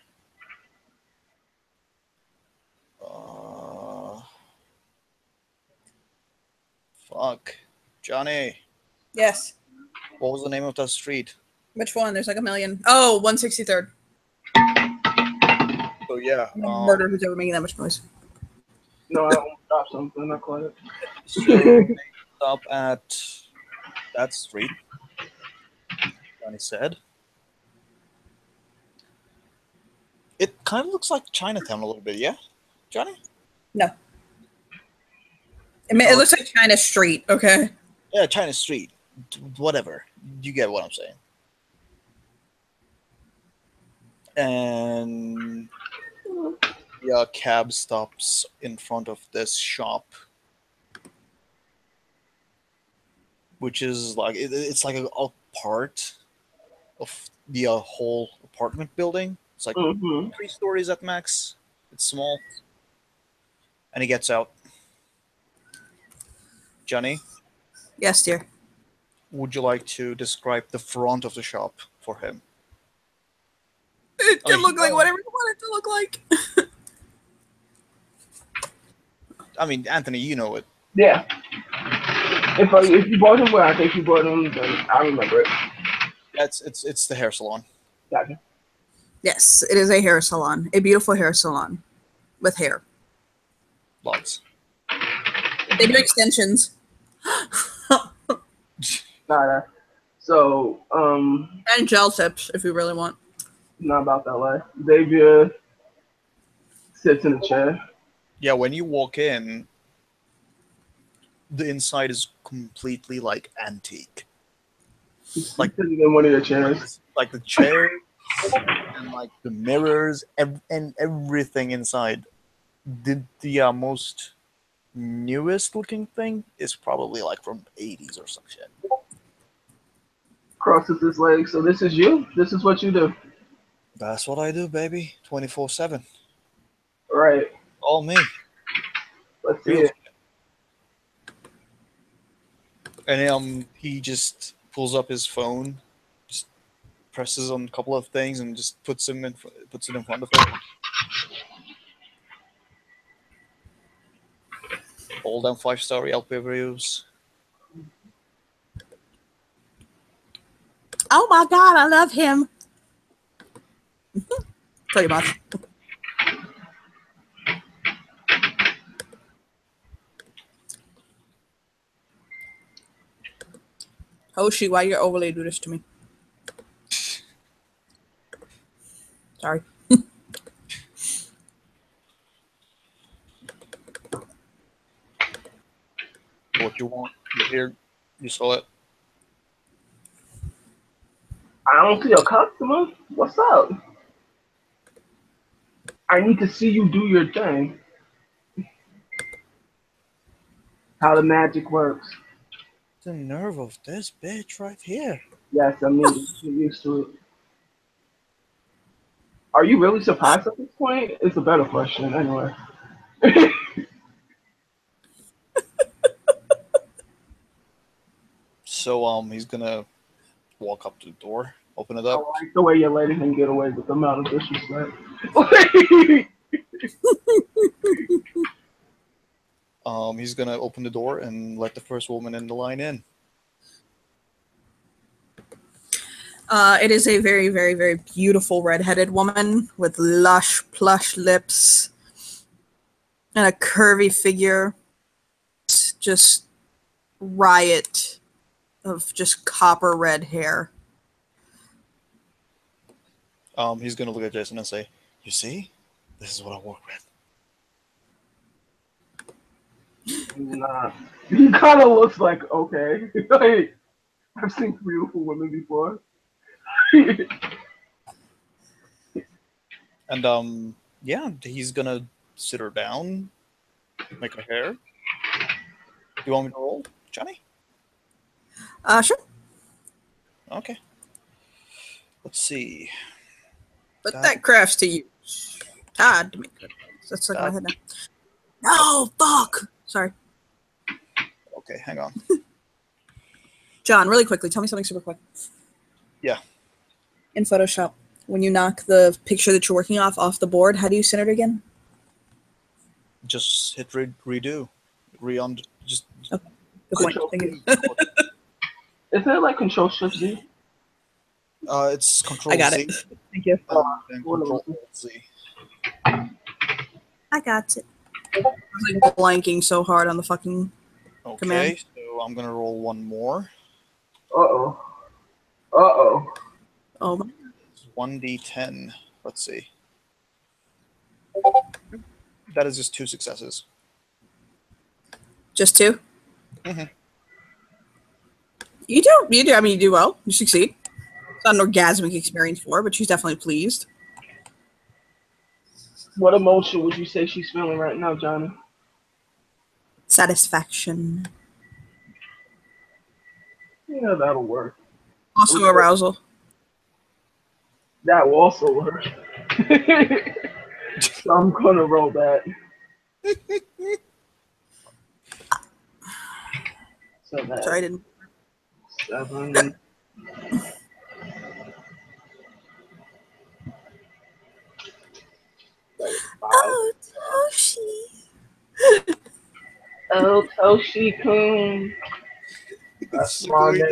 Uh, fuck. Johnny, Yes. what was the name of that street? Which one? There's like a million. Oh, 163rd. So yeah, Murder who's ever making that much noise. No, I don't stop something. I caught it. so they stop at that street. Johnny said. It kind of looks like Chinatown a little bit, yeah? Johnny? No. It looks like China Street, okay? Yeah, China Street. Whatever. You get what I'm saying. And yeah, cab stops in front of this shop, which is like it's like a part of the whole apartment building. It's like 3 stories at max. It's small. And he gets out. Johnny, Yes, dear. would you like to describe the front of the shop for him? It I can mean, look like whatever you want it to look like. I mean, Anthony, you know it. Yeah. If you bought him where I think you bought him, then I remember it. It's the hair salon. Gotcha. Yes, it is a hair salon. A beautiful hair salon with hair. Lots. They do extensions. Nah. So, And gel tips if you really want. not about that life. Xavier sits in a chair. Yeah, when you walk in, the inside is completely like antique. He's Like- sitting in one of your chairs. Like the chair and like the mirrors and everything inside. The most newest looking thing is probably like from 80s or some shit. Crosses his legs. So this is you? This is what you do? That's what I do, baby. 24/7. Right. All me. Let's see Real it. And he just pulls up his phone, just presses on a couple of things, and just puts it in front of him. All down 5-star Yelp reviews. Oh my god, I love him. Pretty much. Hoshi, why you overly do this to me? Sorry. What you want? You're here. You saw it. I don't see a customer. What's up? I need to see you do your thing. How the magic works. The nerve of this bitch right here. Yes, I mean, you're used to it. Are you really surprised at this point? It's a better question, anyway. So he's gonna walk up to the door, open it I up. like the way you're letting him get away with the amount of disrespect. He's gonna open the door and let the first woman in the line in. It is a very, very, very beautiful redheaded woman with lush, plush lips and a curvy figure. Just riot of just copper red hair. He's gonna look at Jason and say, "You see, this is what I work with." Nah. He kind of looks like, okay. Like, I've seen beautiful women before. And yeah, he's gonna sit her down, make her hair. Do you want me to roll, Johnny? Sure. Okay. Let's see. Put That- that crafts to use. Todd to make good. That's stuck in my head now. No, fuck. Sorry. Okay, hang on. John, really quickly, tell me something super quick. Yeah. In Photoshop, when you knock the picture that you're working off the board, how do you center it again? Just hit redo. Just Good point. Control Thank you. Isn't it like Control Shift Z? it's Control I got Z it. Thank you. and then Control Z. I got it. I was like blanking so hard on the fucking. Okay, Command. so I'm gonna roll one more. Uh-oh. Uh-oh. Oh, my- It's 1d10. Let's see. That is just 2 successes. just 2. Mhm. You do. I mean, you do well. You succeed. It's not an orgasmic experience for her, but she's definitely pleased. What emotion would you say she's feeling right now, Johnny? Satisfaction. Yeah, that'll work. Also arousal. That will also work. So I'm gonna roll that. So that's Sorry, I didn't. 7. Oh, Toshi. Oh, Toshi-kun. That's my name.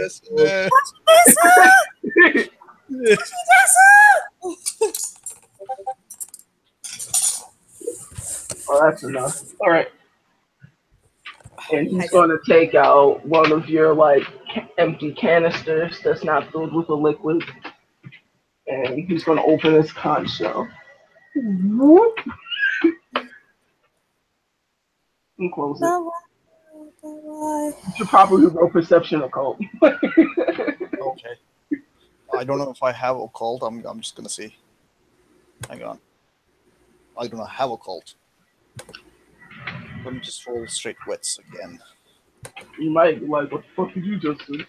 Oh, that's enough. All right. And he's going to take out one of your like empty canisters that's not filled with a liquid, and he's going to open his conch shell. Whoop. And close it. You should probably roll perception occult. Okay. I don't know if I have occult. I'm just gonna see. Hang on. I do not have occult. Let me just roll straight wits again. You might be like, what the fuck did you just do?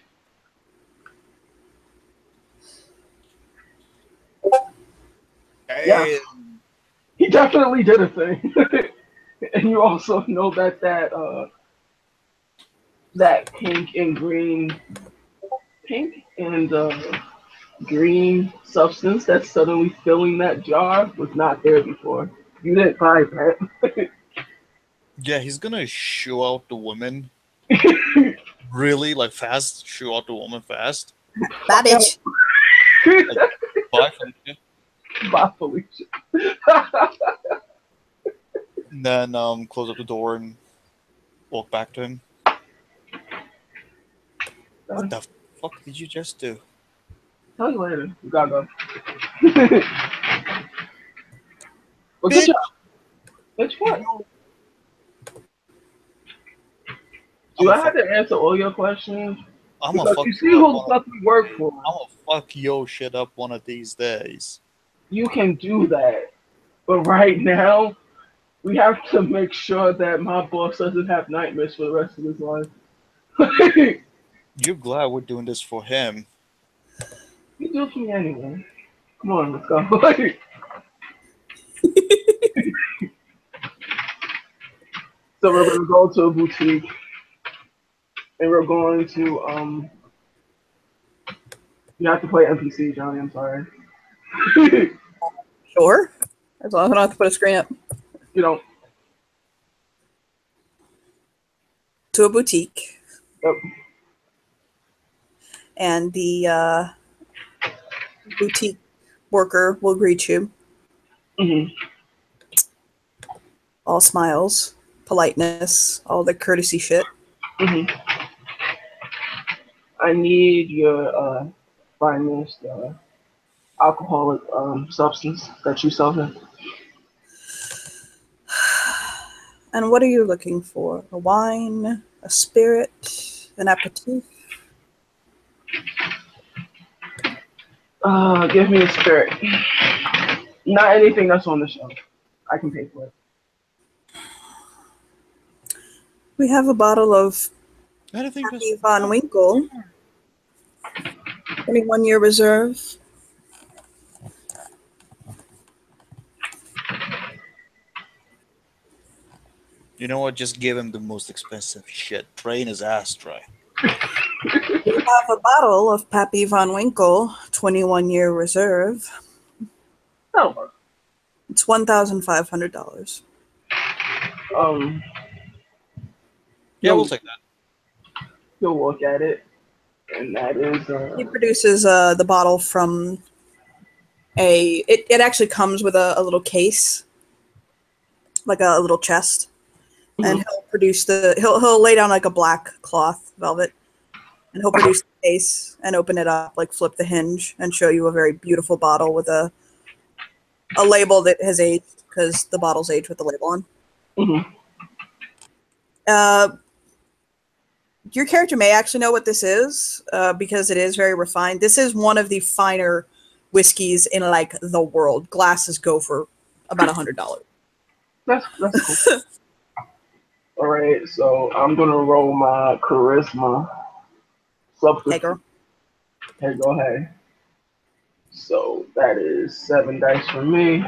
Yeah. He definitely did a thing. And you also know that that pink and green substance that's suddenly filling that jar was not there before. You didn't buy that. Yeah, he's gonna shoo out the woman. Really, like fast. Shoo out the woman fast. That bitch. Bye, Felicia. Bye, Felicia. And then close up the door and walk back to him. What the fuck did you just do? Tell you later. You gotta go. Well, good job. Bitch, what? Do I have to answer all your questions? I'm gonna Because fuck you see you who up the one fuck we work for. I'm gonna fuck your shit up one of these days. You can do that. But right now, we have to make sure that my boss doesn't have nightmares for the rest of his life. You're glad we're doing this for him. You do it for me anyway. Come on, let's go. So we're gonna go to a boutique, and we're going to You have to play NPC, Johnny. I'm sorry. Sure. As long as I don't have to put a screen up. You know. To a boutique. Yep. And the boutique worker will greet you. Mm-hmm. All smiles, politeness, all the courtesy shit. Mm-hmm. I need your finest alcoholic substance that you sell him. And what are you looking for? A wine, a spirit, an aperitif? Give me a spirit. Not anything that's on the shelf. I can pay for it. We have a bottle of I don't think Pappy Von Winkle, 21-year reserve. You know what? Just give him the most expensive shit. Drain his ass dry. We have a bottle of Pappy Von Winkle, 21-year reserve. That'll work. It's $1,500. Yeah, we'll take that. He'll look at it, and that is He produces the bottle from it actually comes with a little case, like a little chest, and he'll lay down like a black cloth velvet, and he'll produce the case and open it up, like flip the hinge, and show you a very beautiful bottle with a label that has aged, because the bottle's aged with the label on. Your character may actually know what this is, because it is very refined. This is one of the finer whiskeys in like the world. Glasses go for about $100. That's cool. All right, so I'm gonna roll my charisma. Hey, girl. Hey, go ahead. So that is 7 dice for me.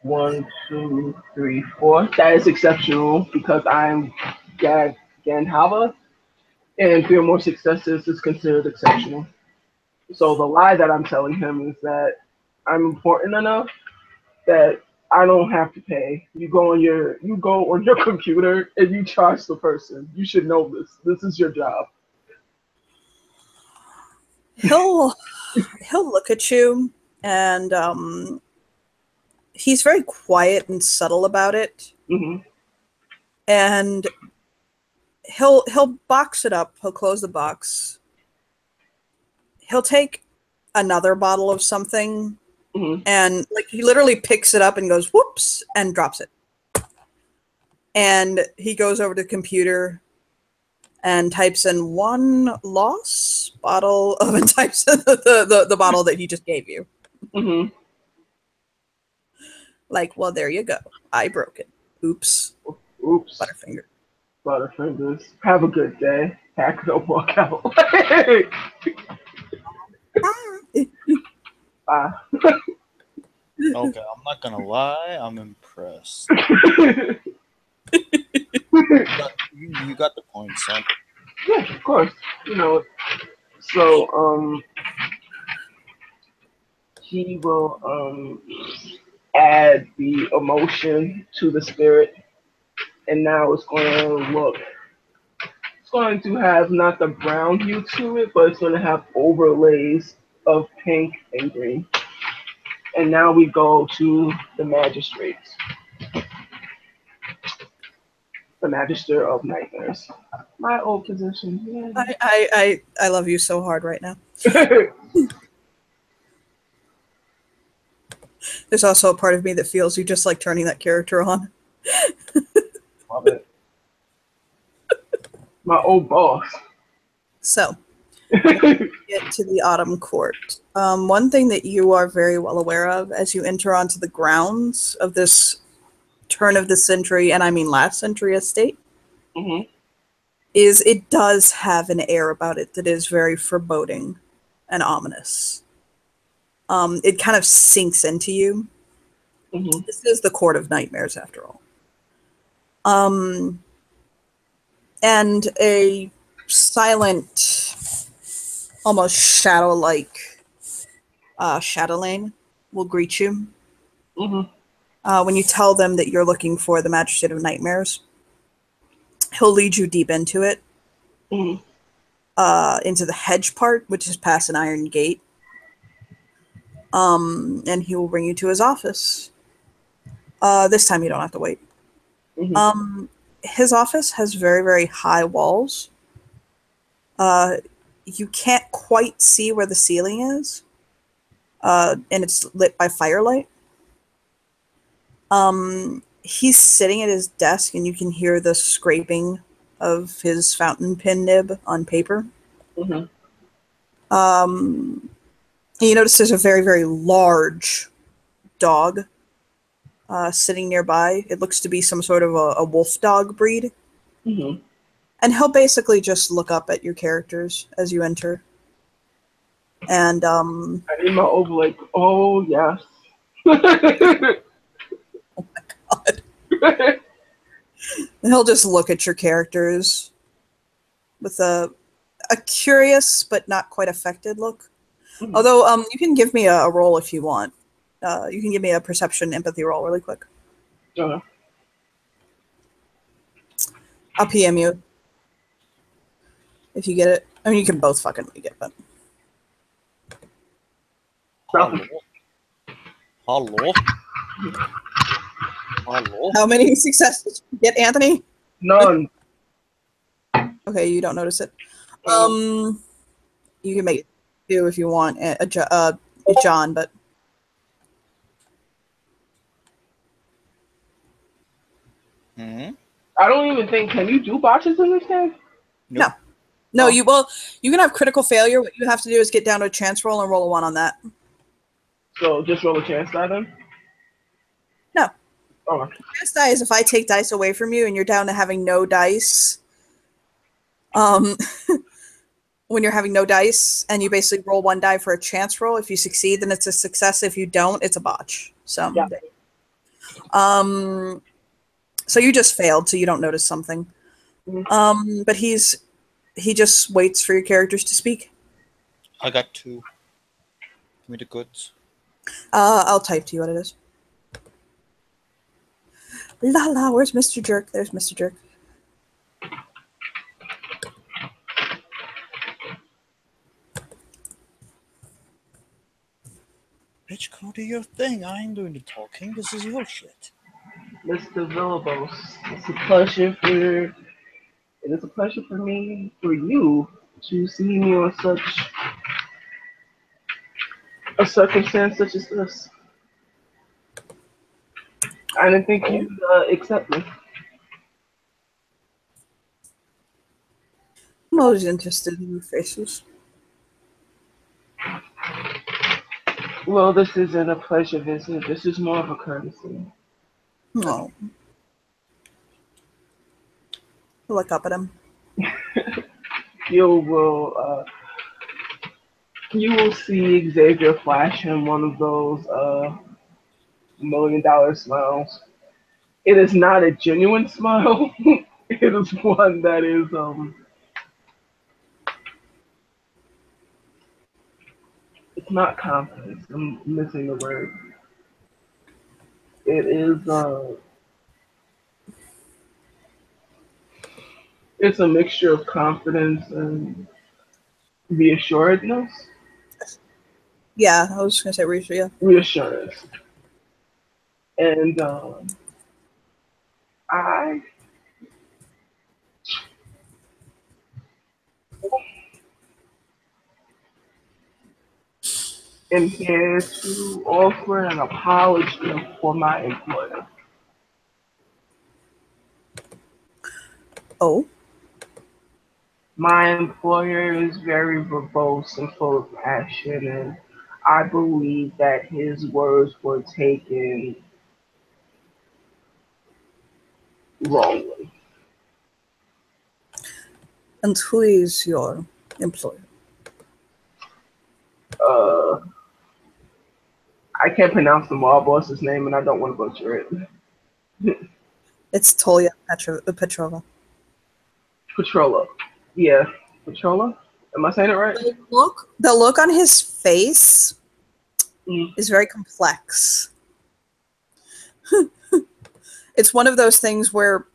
1, 2, 3, 4. That is exceptional because I'm Gandhava, and 3 or more successes is considered exceptional. So the lie that I'm telling him is that I'm important enough that I don't have to pay. You go on your computer and you charge the person. You should know this. This is your job. He'll look at you, and he's very quiet and subtle about it. And he'll box it up. He'll close the box. He'll take another bottle of something, and like he literally picks it up and goes whoops and drops it. And he goes over to the computer and types in one loss bottle of and types in the bottle that he just gave you. Like, well, there you go. I broke it. Oops. Butterfinger. Butterfingers. Have a good day. Pack it up, walk out. Bye. Okay, I'm not gonna lie. I'm impressed. You got the point, son. Yeah, of course. You know. So he will add the emotion to the spirit, and now it's going to have not the brown hue to it, but it's going to have overlays of pink and green. And now we go to the magistrates. The Magister of Nightmares. My old position. Yeah. I love you so hard right now. There's also a part of me that feels you just like turning that character on. Love it. My old boss. So, get to the Autumn Court. One thing that you are very well aware of as you enter onto the grounds of this turn of the century, and I mean last century estate, is it does have an air about it that is very foreboding and ominous. It kind of sinks into you. This is the Court of Nightmares, after all. And a silent, almost shadow-like Shadowlane will greet you. When you tell them that you're looking for the Magistrate of Nightmares, he'll lead you deep into it, into the hedge part, which is past an iron gate. And he will bring you to his office. This time you don't have to wait. His office has very, very high walls. You can't quite see where the ceiling is, and it's lit by firelight. he's sitting at his desk, and you can hear the scraping of his fountain pen nib on paper. Mm-hmm. And you notice there's a very, very large dog sitting nearby. It looks to be some sort of a wolf dog breed. Mm-hmm. And he'll basically just look up at your characters as you enter. And I need my overlay. Oh yes. he'll just look at your characters with a curious but not quite affected look. Mhm. Although you can give me a roll if you want. You can give me a perception empathy roll really quick. Uh, I'll PM you if you get it. I mean, you can both fucking read it, but Hello. Hello. Hello. how many successes did you get, Anthony? none. Okay, you don't notice it. You can make it 2 if you want, John, but Hmm? I don't even think. Can you do botches in this game? no. Oh. You can have critical failure. What you have to do is get down to a chance roll and roll a 1 on that. So just roll a chance die then. No. Oh. Chance die is if I take dice away from you and you're down to having no dice. When you're having no dice and you basically roll 1 die for a chance roll, if you succeed, then it's a success. If you don't, it's a botch. So, Yeah. So you just failed, so you don't notice something. Mhm. But he just waits for your characters to speak. I got 2. Give me the goods. I'll type to you what it is. La la, where's Mr. Jerk? There's Mr. Jerk. Bitch, go do your thing. I ain't doing the talking. This is your shit. Mr. Villalobos, it is a pleasure for me, for you, to see me on such a circumstance such as this. I didn't think you'd accept me. I'm always interested in your faces. Well, this isn't a pleasure visit. This is more of a courtesy. Oh. Look up at him. You will see Xavier flash him one of those $1 million smiles. It is not a genuine smile. It is one that is it's not confidence. I'm missing the word. It is it's a mixture of confidence and reassuredness. Yeah, I was just gonna say reassure you. Reassurance. And I am here to offer an apology for my employer. Oh. My employer is very verbose and full of passion, and I believe that his words were taken wrongly. And who is your employer? I can't pronounce the mob boss's name, and I don't want to butcher it. It's Tolia Petrova. Petrola. Yeah, Petrola? Am I saying it right? The look on his face Mm. is very complex. It's one of those things where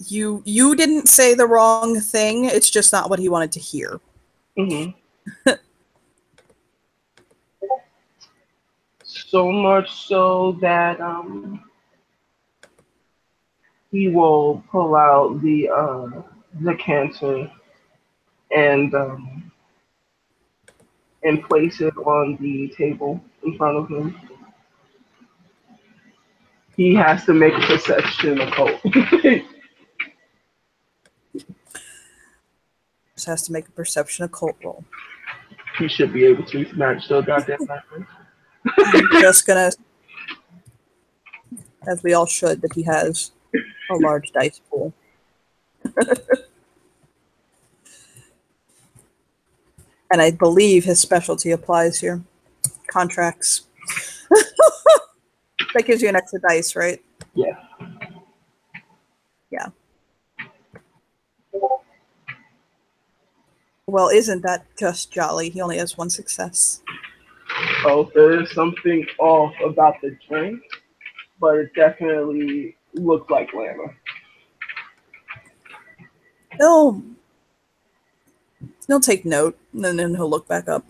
you didn't say the wrong thing. It's just not what he wanted to hear. Mm-hmm. So much so that he will pull out the decanter and and place it on the table in front of him. He has to make a perception occult. Just has to make a perception occult roll. He should be able to. He's not still goddamn nothing. I'm just gonna, as we all should, that he has a large dice pool. And I believe his specialty applies here. Contracts. That gives you an extra dice, right? Yeah. Yeah. Well, isn't that just jolly? He only has one success. Oh, there is something off about the drink, but it definitely looks like Lana. He'll take note, and then he'll look back up.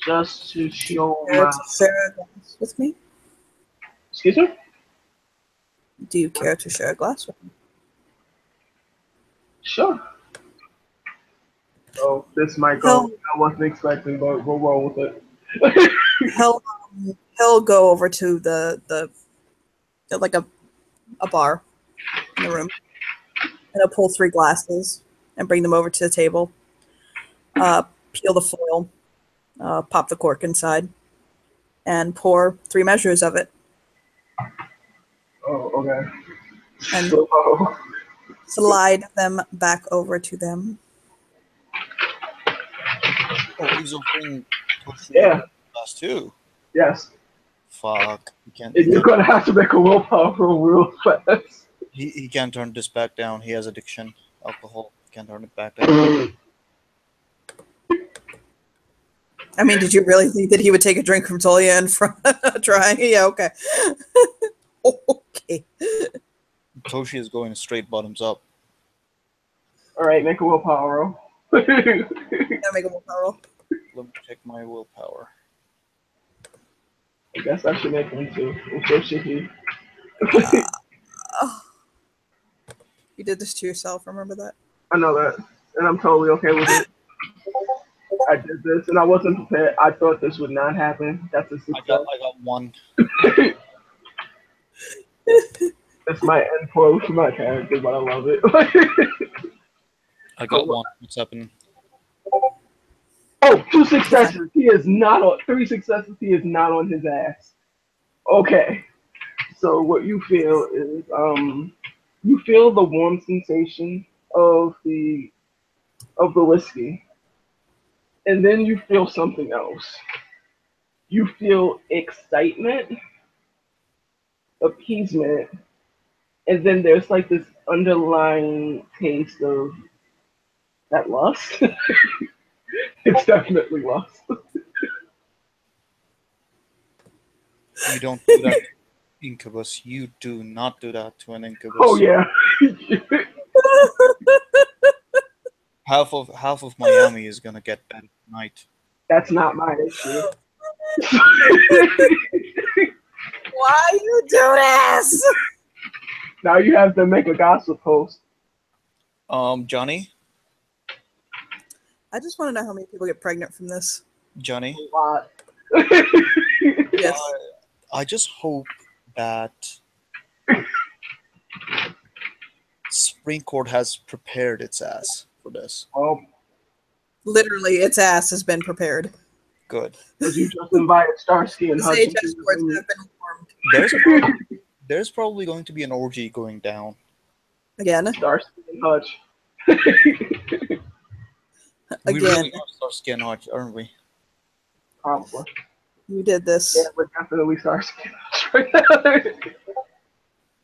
Just to show Care my... to share a glass with me? Excuse me? Do you care to share a glass with me? Sure. Oh, this might go. I wasn't expecting, but we'll roll with it. He'll go over to the like a bar in the room, and he'll pull 3 glasses and bring them over to the table. Peel the foil, pop the cork inside, and pour 3 measures of it. Oh, okay. And So, slide them back over to them. Oh, he's opening yeah, class 2. yes. Fuck. He can't. And you're gonna have to make a willpower roll real fast. He can't turn this back down. He has addiction, alcohol. He can't turn it back down. I mean, did you really think that he would take a drink from Tolia and from trying? Yeah, okay. Okay. Toshi is going straight bottoms up. All right, make a willpower roll. Gotta make a willpower roll. Let me check my willpower. I guess I should make one too. And so should he. You did this to yourself, remember that? I know that, and I'm totally okay with it. I did this, and I wasn't prepared. I thought this would not happen. That's a success. I got 1. That's my end quote for my character, but I love it. I got 1. What's happening? Oh, 2 successes. He is not on 3 successes. He is not on his ass. Okay. So what you feel is you feel the warm sensation of the whiskey. And then you feel something else. You feel excitement, appeasement, and then there's like this underlying taste of that lust. It's definitely lust. You don't do that to Incubus. You do not do that to an Incubus. Oh yeah. Half of Miami is gonna get that tonight. That's not my issue. Why you do this? Now you have to make a gossip post. Johnny? I just want to know how many people get pregnant from this. Johnny? A lot. Yes. I just hope that Spring Court has prepared its ass for this. Literally, its ass has been prepared. Good. Did you just invited Starsky and Sage Hutch? escorts have been formed. There's probably going to be an orgy going down. Again. Starsky and Hutch. We Again. really are Starsky and Hutch, aren't we? Probably. You did this. Yeah, we're definitely Starsky and Hutch right now.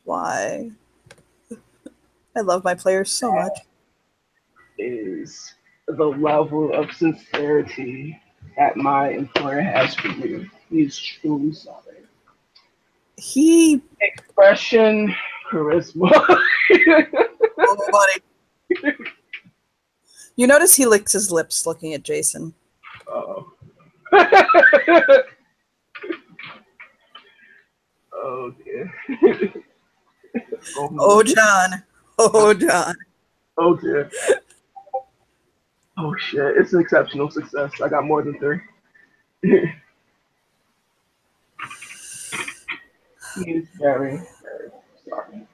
Why? I love my players so much. Is the level of sincerity that my employer has for you. He's truly sorry. He. Expression, charisma. Oh, buddy. You notice he licks his lips looking at Jason. Oh. Oh dear. Oh, John. Oh, John. Oh dear. Oh shit, it's an exceptional success. I got more than 3. He is very, very sorry.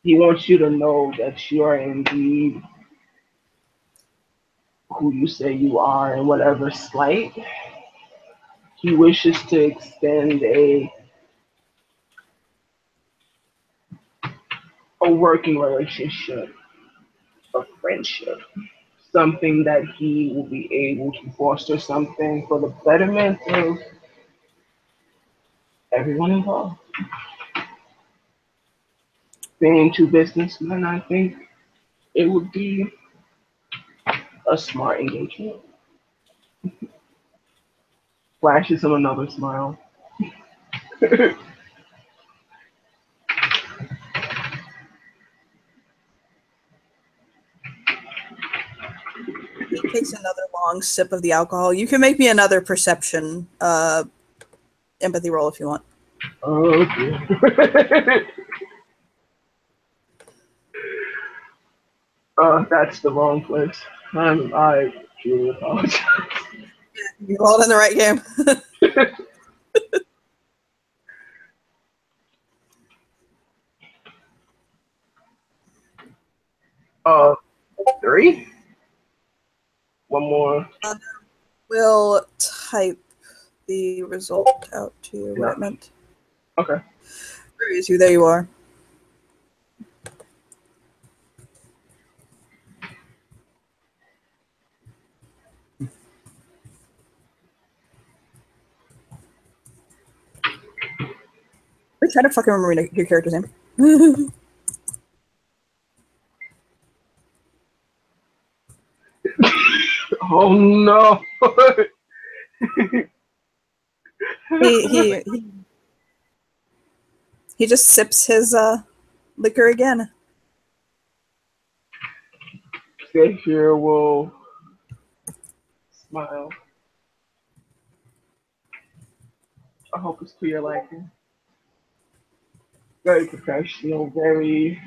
He wants you to know that you are indeed who you say you are, and whatever slight, he wishes to extend a working relationship, a friendship, something that he will be able to foster something for the betterment of everyone involved. Being two businessmen, I think it would be a smart engagement. Flashes him another smile. He takes another long sip of the alcohol. You can make me another perception empathy roll if you want. Oh dear. That's the wrong place. I truly apologize. You rolled in the right game. uh, 3? One more. We'll type the result out to you, what Yeah. it meant. Okay. Where is you? There you are. We try to fucking remember your character's name. Oh no. he he just sips his liquor again. Xavier will smile. I hope it's to your liking. Very professional, very.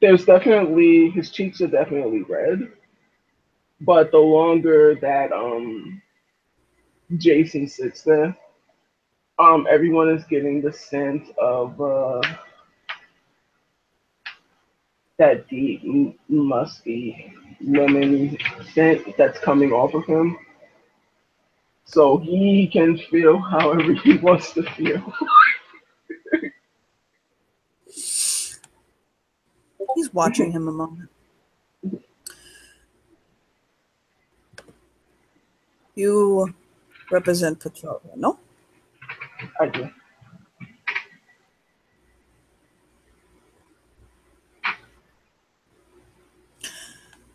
There's definitely, his cheeks are definitely red, but the longer that Jason sits there, everyone is getting the scent of that deep, musky lemon scent that's coming off of him. So he can feel however he wants to feel. He's watching him a moment. You represent Petrova, no? I do.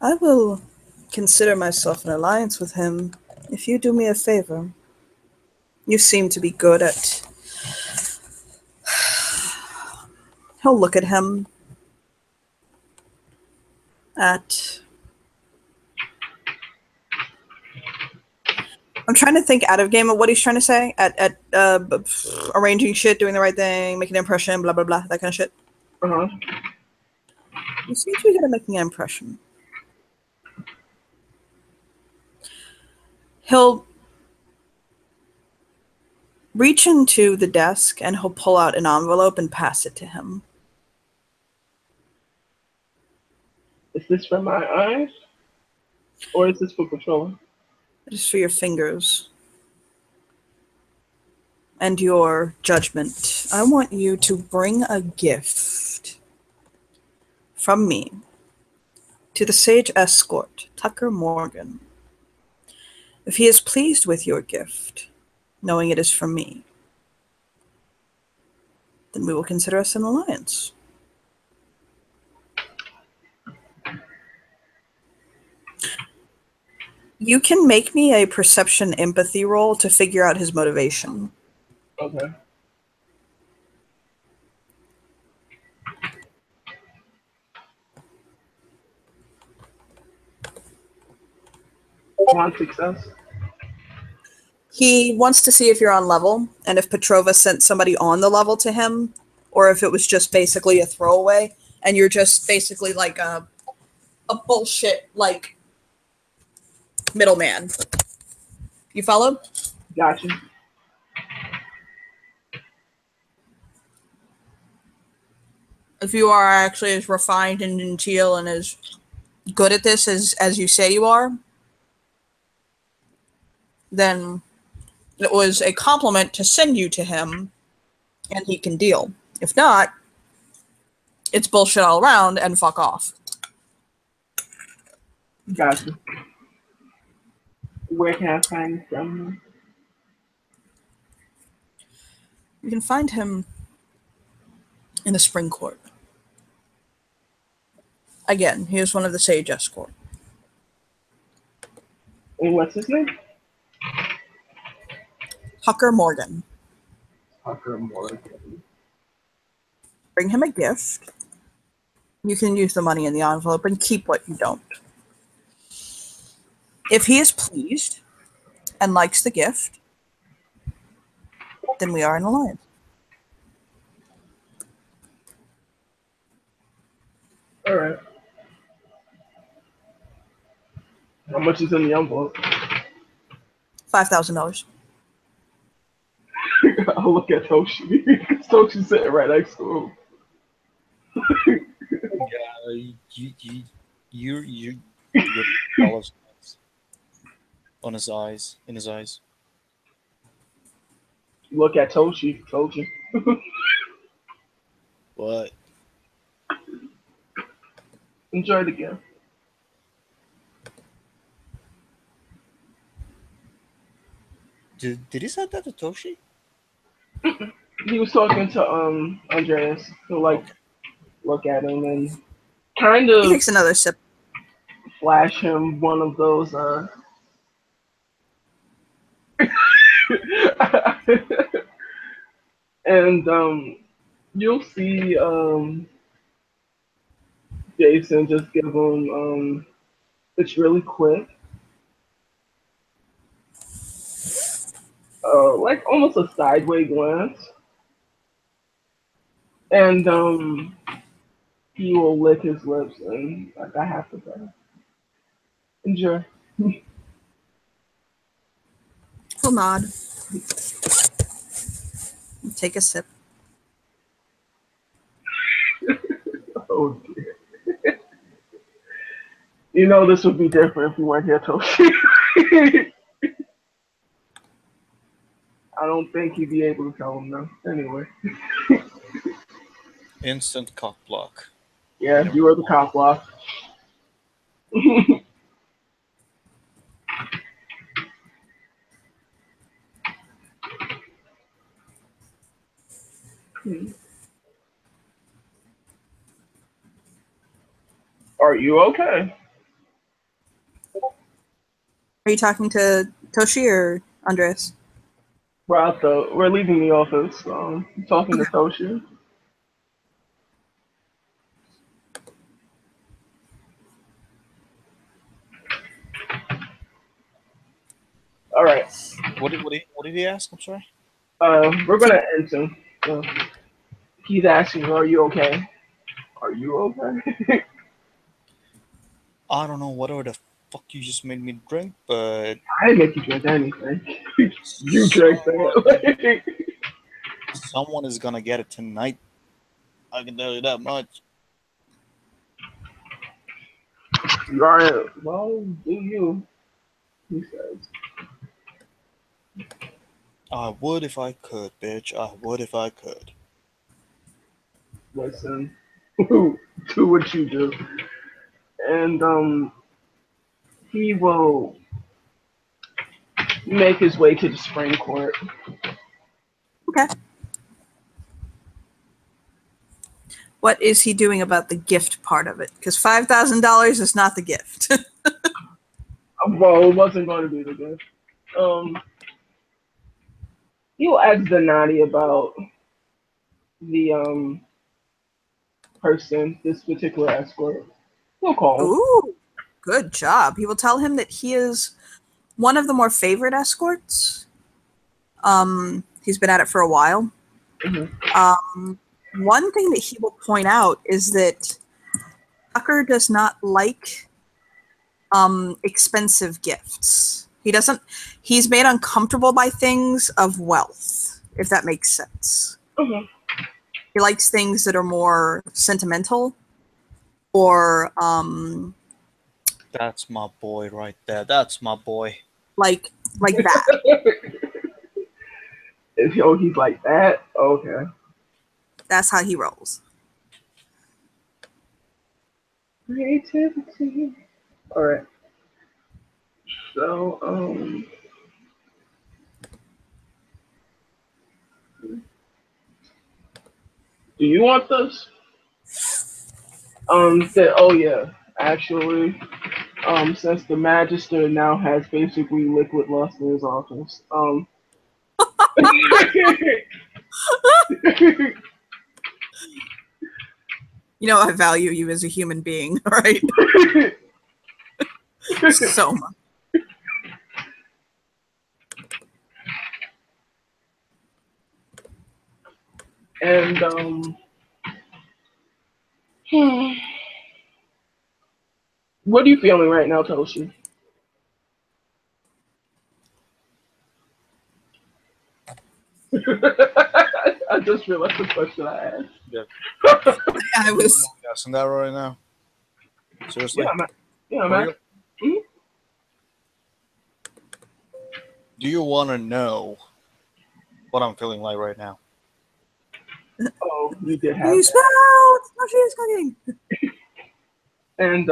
I will consider myself in alliance with him if you do me a favor. You seem to be good at... He'll look at him at... I'm trying to think out of game of what he's trying to say. At arranging shit, doing the right thing, making an impression, blah, blah, blah, that kind of shit. Uh-huh. You seem to be good at making an impression. He'll reach into the desk and he'll pull out an envelope and pass it to him. Is this for my eyes? Or is this for Patrol? Just for your fingers and your judgment. I want you to bring a gift from me to the Sage Escort, Tucker Morgan. If he is pleased with your gift, knowing it is from me, then we will consider us an alliance. You can make me a perception empathy roll to figure out his motivation. Okay. One success. He wants to see if you're on level, and if Petrova sent somebody on the level to him, or if it was just basically a throwaway, and you're just basically like a bullshit, like, middleman. You follow? Gotcha. if you are actually as refined and genteel and as good at this as you say you are, then it was a compliment to send you to him, and he can deal. If not, it's bullshit all around, and fuck off. Gotcha. Where can I find him? You can find him in the Spring Court. Again, he is one of the Sage Escort. And what's his name? Tucker Morgan. Tucker Morgan. Bring him a gift. You can use the money in the envelope and keep what you don't. If he is pleased and likes the gift, then we are in alliance. All right. How much is in the envelope? $5,000. I'll look at Toshi. Because Toshi's sitting right next to him. You're on his eyes, in his eyes. Look at Toshi. Told you. What? Enjoy the gift. Did he say that to Toshi? He was talking to Andreas to like look at him and kind He of takes another sip. flash him one of those and you'll see Jason just give him it's really quick. Like almost a sideways glance. And he will lick his lips and like I have to pay. Enjoy. He'll nod. Take a sip. Oh dear. You know this would be different if we weren't here, Toshi. I don't think he'd be able to tell him no. Anyway. Instant cock block. Yeah, you were the cop block. Are you okay? Are you talking to Toshi or Andres? We're leaving the office. Talking to Toshi. All right. What did he ask? I'm sorry. We're gonna end soon. He's asking, "Are you okay? Are you okay?" I don't know whatever the fuck you just made me drink, but I didn't make you drink anything. You drank that. someone is gonna get it tonight. I can tell you that much. You are well, do you? He says. I would if I could, bitch. I would if I could. Listen, do what you do. And he will make his way to the spring court. Okay. What is he doing about the gift part of it? Because $5,000 is not the gift. Well, it wasn't going to be the gift. He'll ask Donati about the person, this particular escort. He'll call him. Ooh, good job. He will tell him that he is one of the more favorite escorts. He's been at it for a while. Mm-hmm. One thing that he will point out is that Tucker does not like expensive gifts. He's made uncomfortable by things of wealth, if that makes sense. Mm-hmm. He likes things that are more sentimental, or That's my boy right there. That's my boy. like that. Oh, he's like that? Okay. That's how he rolls. Creativity. Alright. So, do you want this? Oh yeah. Actually, since the Magister now has basically liquid lust in his office, You know, I value you as a human being, right? So much. and what are you feeling right now, Toshi? I just realized the question I asked. Yeah. I was. Guessing that right now. Seriously? Yeah, For man. real? Mhm. Do you want to know what I'm feeling like right now? Oh, you did have You that. smell. Oh, she is cooking. And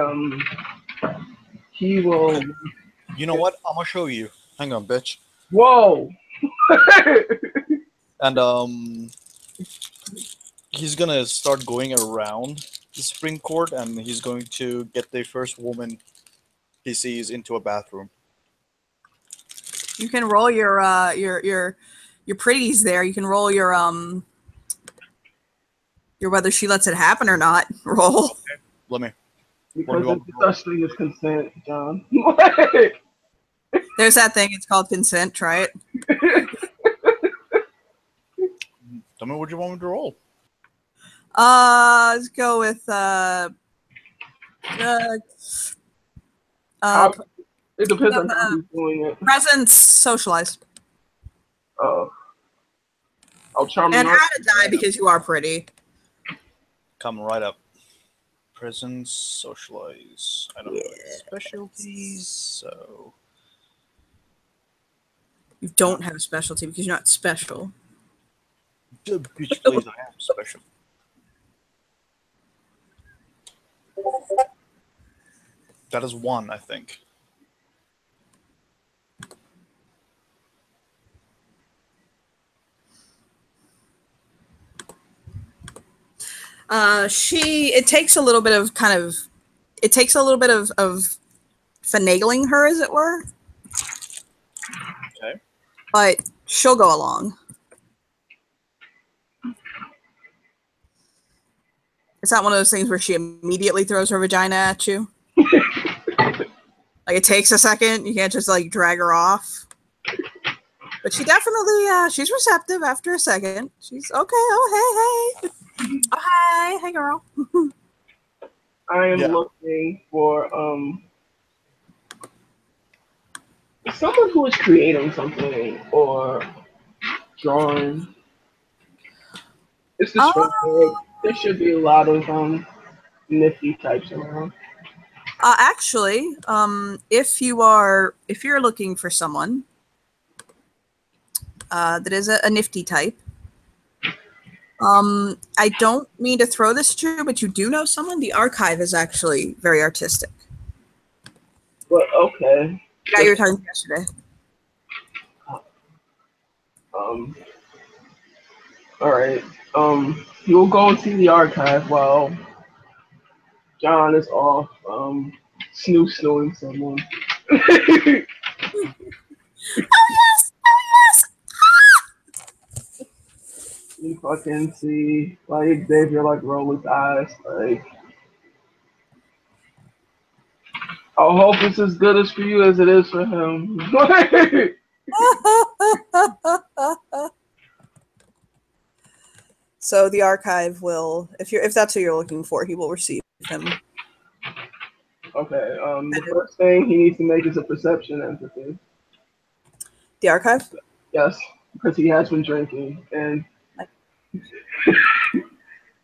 he will. You know what? I'm gonna show you. Hang on, bitch. Whoa. And he's gonna start going around the Supreme Court, and he's going to get the first woman he sees into a bathroom. You can roll your pretties there. You can roll your whether she lets it happen or not. Roll. Let me. Because What do there's you want such thing as consent, John. There's that thing. It's called consent. Try it. Tell me what you want me to roll. Let's go with It depends on how he's doing it. presence, socialize, I'll charm and him how up. to die because you are pretty. Come right up. Presence, socialize. I don't have any specialties, so You don't have a specialty because you're not special. bitch, please, I am special. That is one, I think. It takes a little bit of finagling her, as it were. Okay. But she'll go along. It's not one of those things where she immediately throws her vagina at you. Like, it takes a second. You can't just like drag her off. But she definitely, she's receptive after a second. She's okay. Oh, hey, hey. Oh, hey girl. I am looking for someone who is creating something or drawing. It's the spring break. There should be a lot of nifty types around. Actually, if you're looking for someone that is a nifty type, I don't mean to throw this at you, but you do know someone. The archive is actually very artistic. But okay. The guy you were talking to yesterday. All right. You'll go and see the archive while John is off snooing someone. Oh yes! Oh yes! You fucking see like Xavier like roll his eyes like I hope it's as good as for you as it is for him. So the archive will, if that's who you're looking for, he will receive him. Okay. The first thing he needs to make is a perception empathy. The archive? Yes, because he has been drinking and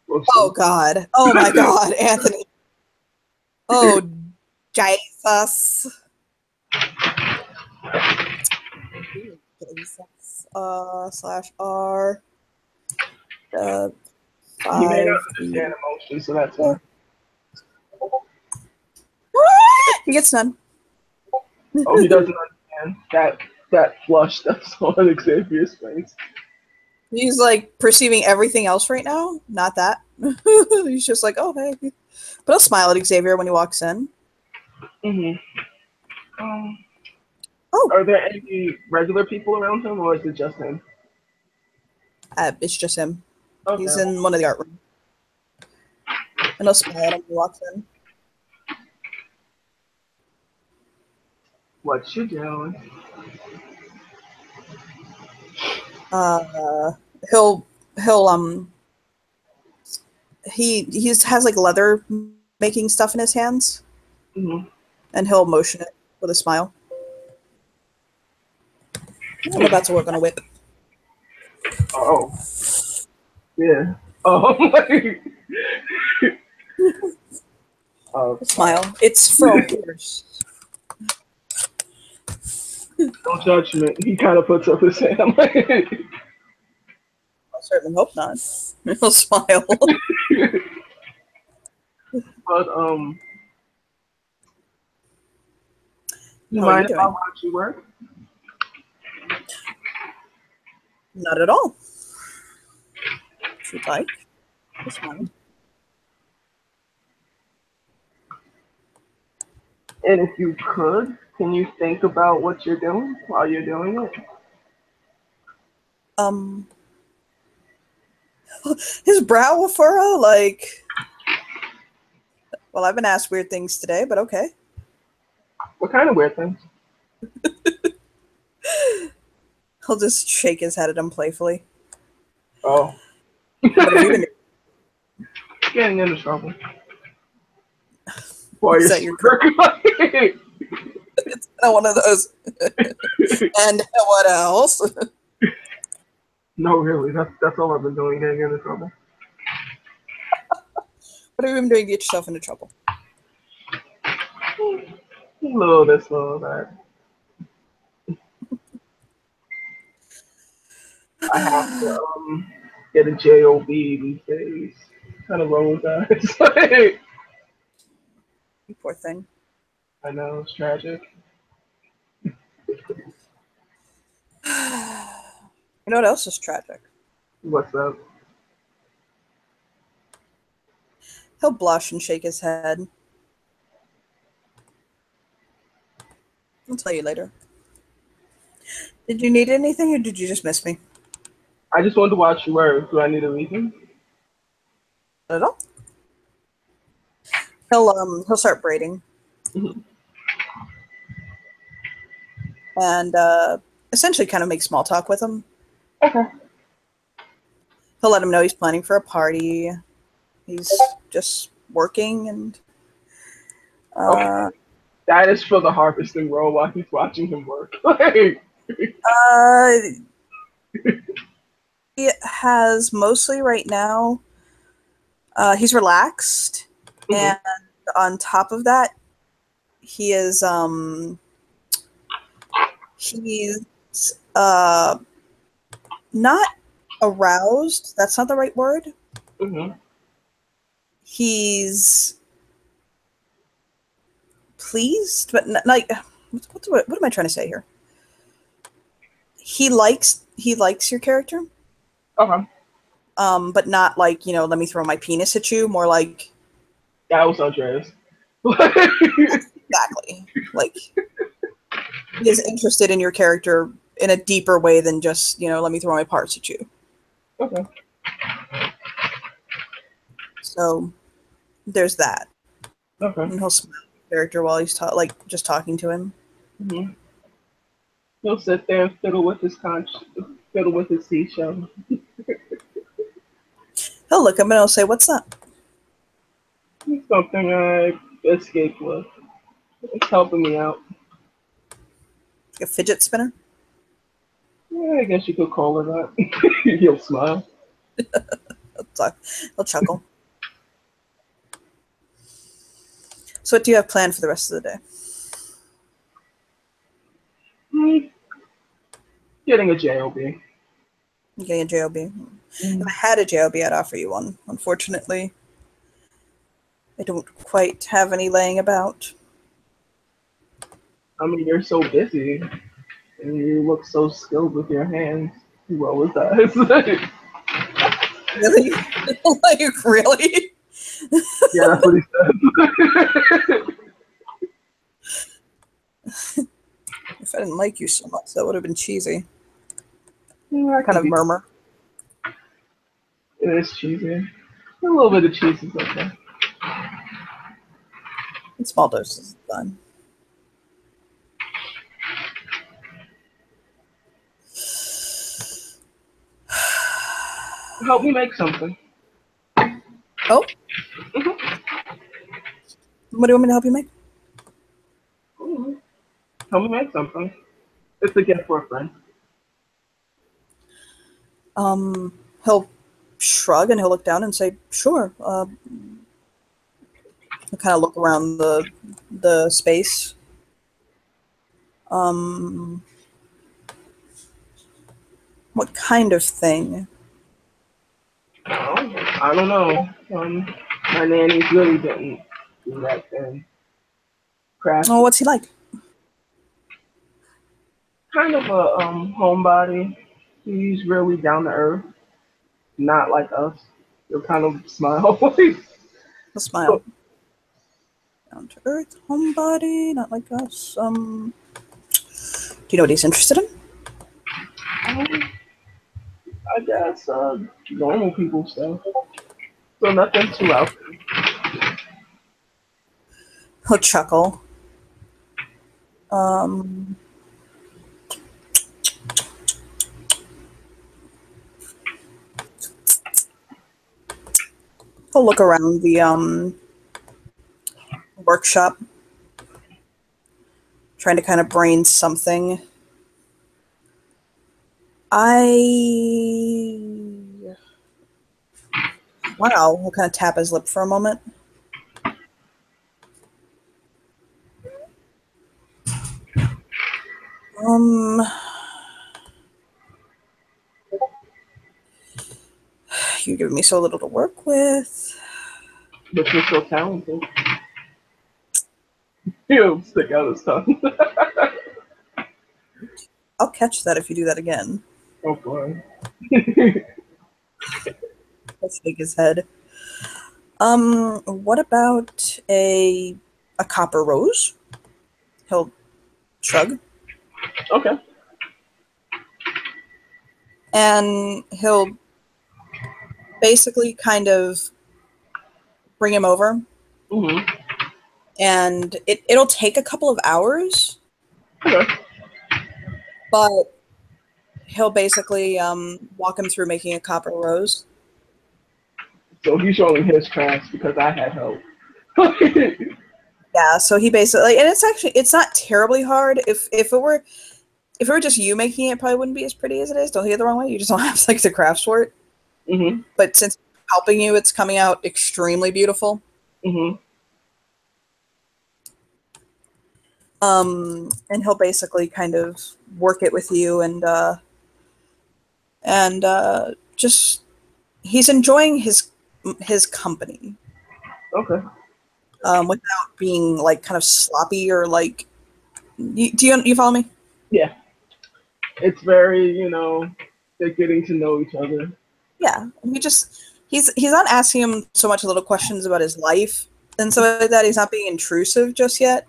We'll Oh see. God. Oh my God, Anthony. Oh Jesus. Jesus. Slash R. He may not 5. understand emotion, so that's why. He gets none. Oh, he doesn't understand that flush that's on Xavier's face. He's like perceiving everything else right now, not that. He's just like, oh hey. But he'll smile at Xavier when he walks in. Mm-hmm. Oh, Are there any regular people around him, or is it just him? it's just him. Okay. He's in one of the art rooms. And he'll smile at him when he walks in. What you doing? He'll he has like leather making stuff in his hands, Mm-hmm. and he'll motion it with a smile. I'm about to work on a whip. Oh. Yeah. Oh. Oh. Smile. It's for a horse. Don't judge me. He kind of puts up his hand. I certainly hope not. He'll smile. But you How are mind you if I doing? watch you work? Not at all. If you'd like. It's fine. And if you could, can you think about what you're doing while you're doing it? His brow will furrow like, well, I've been asked weird things today, but okay. What kind of weird things? He'll just shake his head at him playfully. Oh. What have you been doing? Getting into trouble. Boy, Is you're that your working. It's not one of those. And what else? No, really. That's all I've been doing, getting into trouble. What have you been doing to get yourself into trouble? A little this, little that. I have to get a job these days. Kind of roll with that. You poor thing. I know it's tragic. You know what else is tragic? What's up? He'll blush and shake his head. I'll tell you later. Did you need anything, or did you just miss me? I just wanted to watch you work. Do I need a reason? Not at all. He'll start braiding. Mhm. And essentially kind of make small talk with him. Okay. He'll let him know he's planning for a party. He's just working and Okay. That is for the harvesting role while he's watching him work. he has mostly right now he's relaxed, and on top of that he is he's not aroused, that's not the right word. Mm-hmm. He's pleased, but like what am I trying to say here? He likes your character, Okay. but not like, let me throw my penis at you. More like, That was Andreas. exactly, like he is interested in your character in a deeper way than just, let me throw my parts at you. Okay. So there's that. Okay. And he'll smile at the character while he's just talking to him. Mm-hmm. He'll sit there and fiddle with his fiddle with his seashell. He'll look up and he'll say, "What's that?" It's something I escaped with. It's helping me out. Like a fidget spinner. Yeah, I guess you could call it that. He'll smile. he'll chuckle. So what do you have planned for the rest of the day? Getting a JOB. You getting a JOB? If I had a JOB, I'd offer you one. Unfortunately, I don't quite have any laying about. I mean, you're so busy, and you look so skilled with your hands. What was that? Really? Like, really? Yeah, that's what he said. If I didn't like you so much, that would have been cheesy. Yeah, Kind of murmur. It is cheesy. A little bit of cheese is okay. In small doses is fine. Help me make something. Oh? Mhm. What do you want me to help you make? Mhm. Help me make something. It's a gift for a friend. He'll shrug and he'll look down and say, "Sure." He'll kind of look around the space. What kind of thing? Oh, I don't know. My nannies really didn't do that thing. Craft. Oh, what's he like? Kind of a homebody. He's really down to earth. Not like us. He'll kind of smile. He'll smile. Down to earth, homebody, not like us. Do you know what he's interested in? I guess normal people stuff. So nothing too out there. He'll chuckle. Um, he'll look around the workshop, trying to kind of brain something. Wow, he'll kind of tap his lip for a moment. You're giving me so little to work with. But you're so talented. He'll stick out his tongue. I'll catch that if you do that again. Oh boy. He'll shake his head. What about a copper rose? He'll shrug. Okay. And he'll basically kind of bring him over. Mhm. And it'll take a couple of hours, Okay. but he'll basically walk him through making a copper rose. So he's showing his tracks because I had help. Yeah, so he basically, and it's not terribly hard. If it were just you making it, it probably wouldn't be as pretty as it is. Don't get it the wrong way. You just don't have like the crafts for it. Mhm. But since I'm helping you, it's coming out extremely beautiful. Mhm. And he'll basically kind of work it with you and just he's enjoying his company. Okay. Without being like kind of sloppy or like you follow me? Yeah. It's very, they're getting to know each other. Yeah. He's not asking him so much little questions about his life and so like that. He's not being intrusive just yet.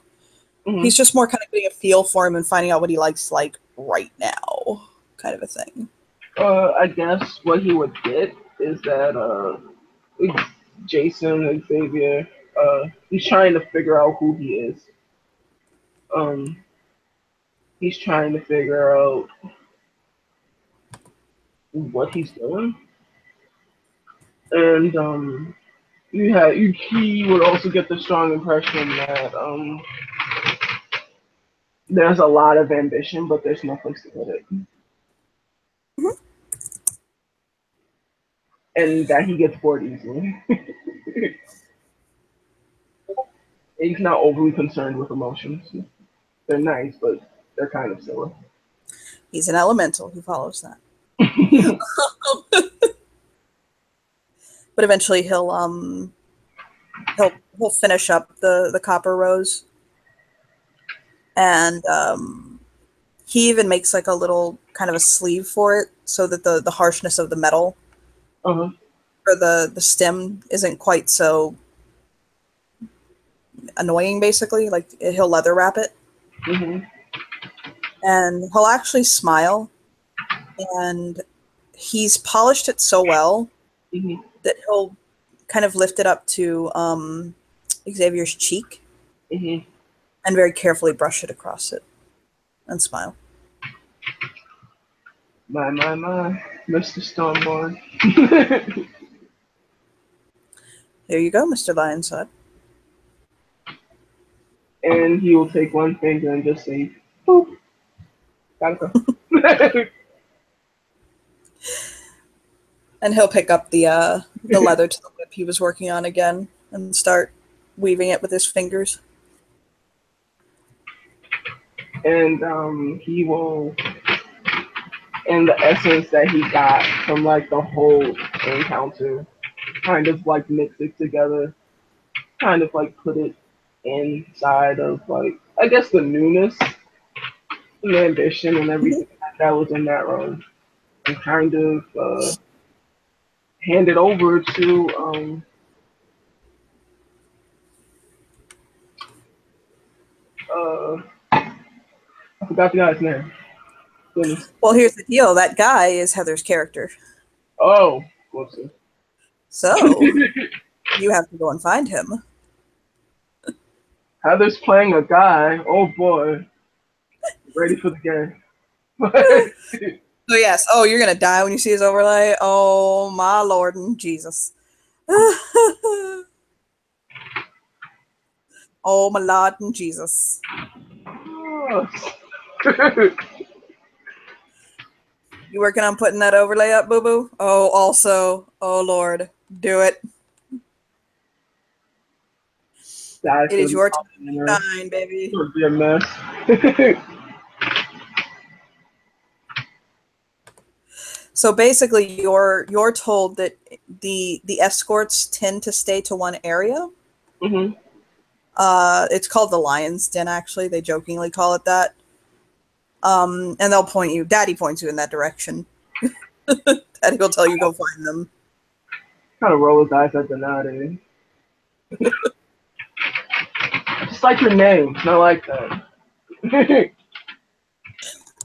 Mhm. He's just more kind of getting a feel for him and finding out what he likes like right now, kind of a thing. I guess what he would get is that Jason Xavier, he's trying to figure out who he is. He's trying to figure out what he's doing, and he would also get the strong impression that there's a lot of ambition, but there's no place to put it. Mhm. and that he gets bored easily. He's not overly concerned with emotions. They're nice, but they're kind of silly. He's an elemental. He follows that. But eventually he'll finish up the copper rose, and he even makes like a little kind of a sleeve for it so that the harshness of the metal Uh-huh. for the stem isn't quite so annoying. Basically, like he'll leather wrap it, Hmm. and he'll actually smile, and he's polished it so well Hmm. that he'll kind of lift it up to Xavier's cheek Hmm. and very carefully brush it across it and smile. My, Mr. Stormborn. There you go, Mr. Lionside. And he will take one finger and just say, boop. Gotta go. And he'll pick up the leather to the whip he was working on again and start weaving it with his fingers. And he will, and the essence that he got from like the whole encounter, kind of like mix it together, kind of like put it inside of like, I guess, the newness and the ambition and everything that was in that room, and kind of hand it over to I forgot the guy's name. Goodness. Well, here's the deal. That guy is Heather's character. Oh, whoopsie. So you have to go and find him. Heather's playing a guy. Oh boy. Ready for the game. So yes. Oh, you're gonna die when you see his overlay. Oh my Lord and Jesus. Oh my Lord and Jesus. You working on putting that overlay up, Boo Boo? Oh, also. Oh Lord, do it. That's It is your time you to know, shine, baby. it would be a mess. So basically, you're told that the escorts tend to stay to one area. Hmm. It's called the Lion's Den. Actually, they jokingly call it that. And they'll point you. Daddy points you in that direction. Daddy will tell you go find them. Kind of roll his eyes at the nowadays. Just like your name, not like that.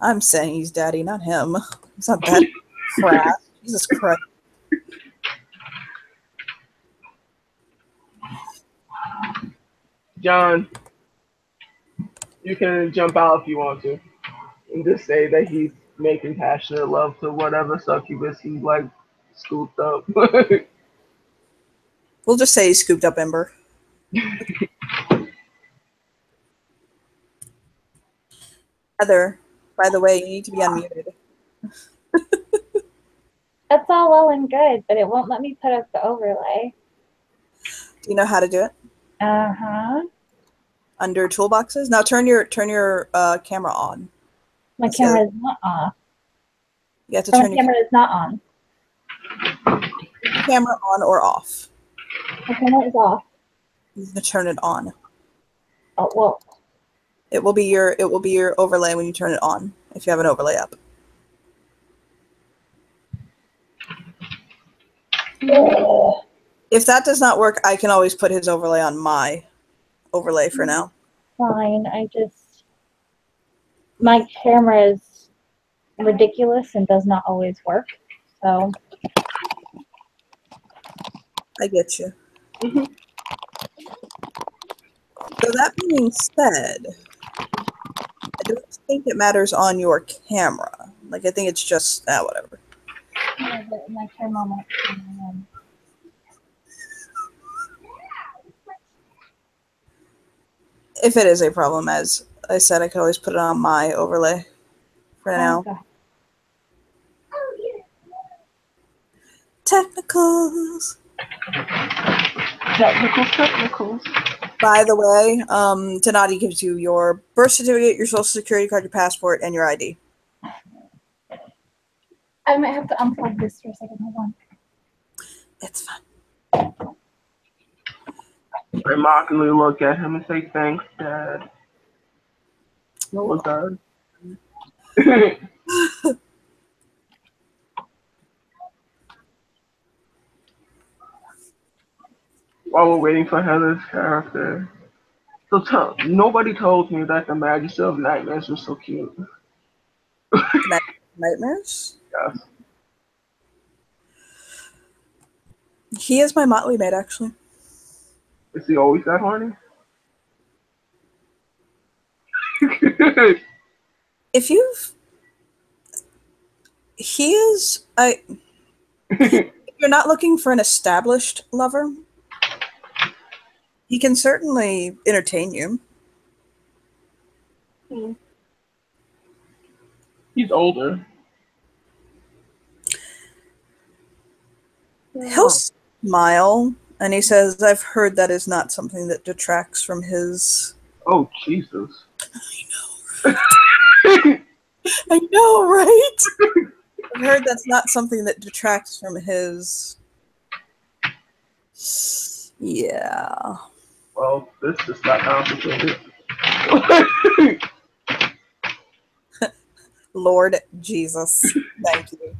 I'm saying he's daddy, not him. He's not that crass. Jesus Christ. John, you can jump out if you want to, and just say that he's making passionate love to whatever succubus he like scooped up. We'll just say he scooped up Ember. Heather, by the way, you need to be unmuted. That's all well and good, but it won't let me put up the overlay. Do you know how to do it? Uh-huh. Under toolboxes? Now turn your camera on. My So- camera is not off. You have to My turn your camera is not on. camera on or off. My camera is off. You have to turn it on. Oh, well. It will be your overlay when you turn it on, if you have an overlay up. If that does not work, I can always put his overlay on my overlay for now. Fine. My camera is ridiculous and does not always work. So, I get you. Mhm. So that being said, I don't think it matters on your camera. Like, I think it's just, whatever. yeah, but my camera won't turn on. If it is a problem, as I said, I could always put it on my overlay for now. Okay. technicals. Technicals. By the way, Donati gives you your birth certificate, your social security card, your passport, and your ID. I might have to unplug this for a second. Hold on. It's fine. I mockingly look at him and say, "Thanks, Dad." No, Dad. While we're waiting for Heather's character. So nobody told me that the Magister of Nightmares was so cute. Nightmares? Yes. He is my motley mate, actually. Is he always that horny? If you've... He is... If you're not looking for an established lover, he can certainly entertain you. He's older. He'll smile, and he says, I've heard that is not something that detracts from his... Oh, Jesus. I know, right? I've heard that's not something that detracts from his... Yeah. Well, this just got complicated. Lord Jesus. Thank you.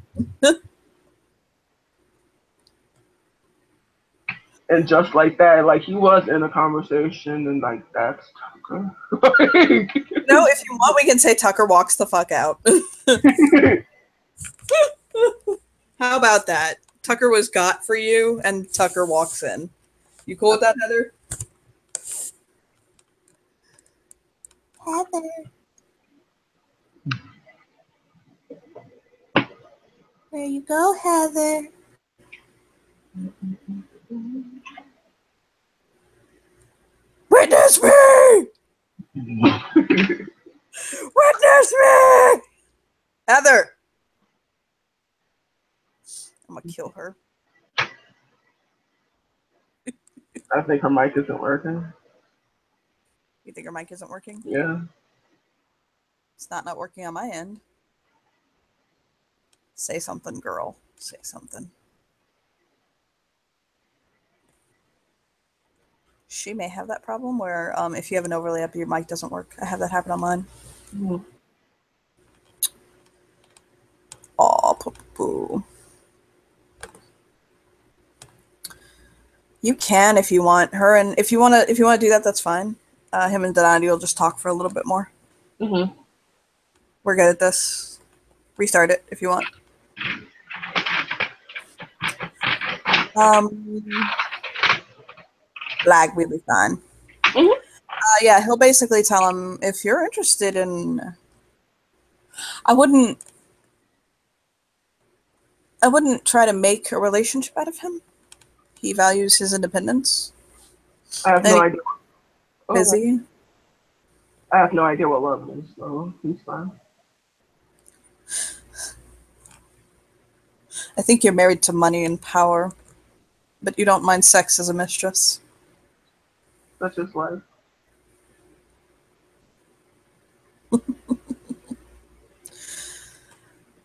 And just like that, like he was in a conversation, and like that's Tucker. No, if you want, we can say Tucker walks the fuck out. How about that? Tucker was got for you, and Tucker walks in. You cool with that, Heather? Heather. There you go, Heather. Witness me! Witness me! Heather! I'm gonna kill her. I think her mic isn't working. You think her mic isn't working? Yeah. It's not working on my end. Say something, girl. Say something. She may have that problem where if you have an overlay up, your mic doesn't work. I have that happen on mine. Mm-hmm. Aw, poo. You can if you want her, and if you wanna do that, that's fine. Him and Donati will just talk for a little bit more. Mm-hmm. We're good at this. Restart it if you want. Lag, we'll be fine. Mm-hmm. Yeah, he'll basically tell him, if you're interested in... I wouldn't try to make a relationship out of him. He values his independence. I have no idea. Busy. I have no idea what love is, so he's fine. I think you're married to money and power, but you don't mind sex as a mistress. That's just life.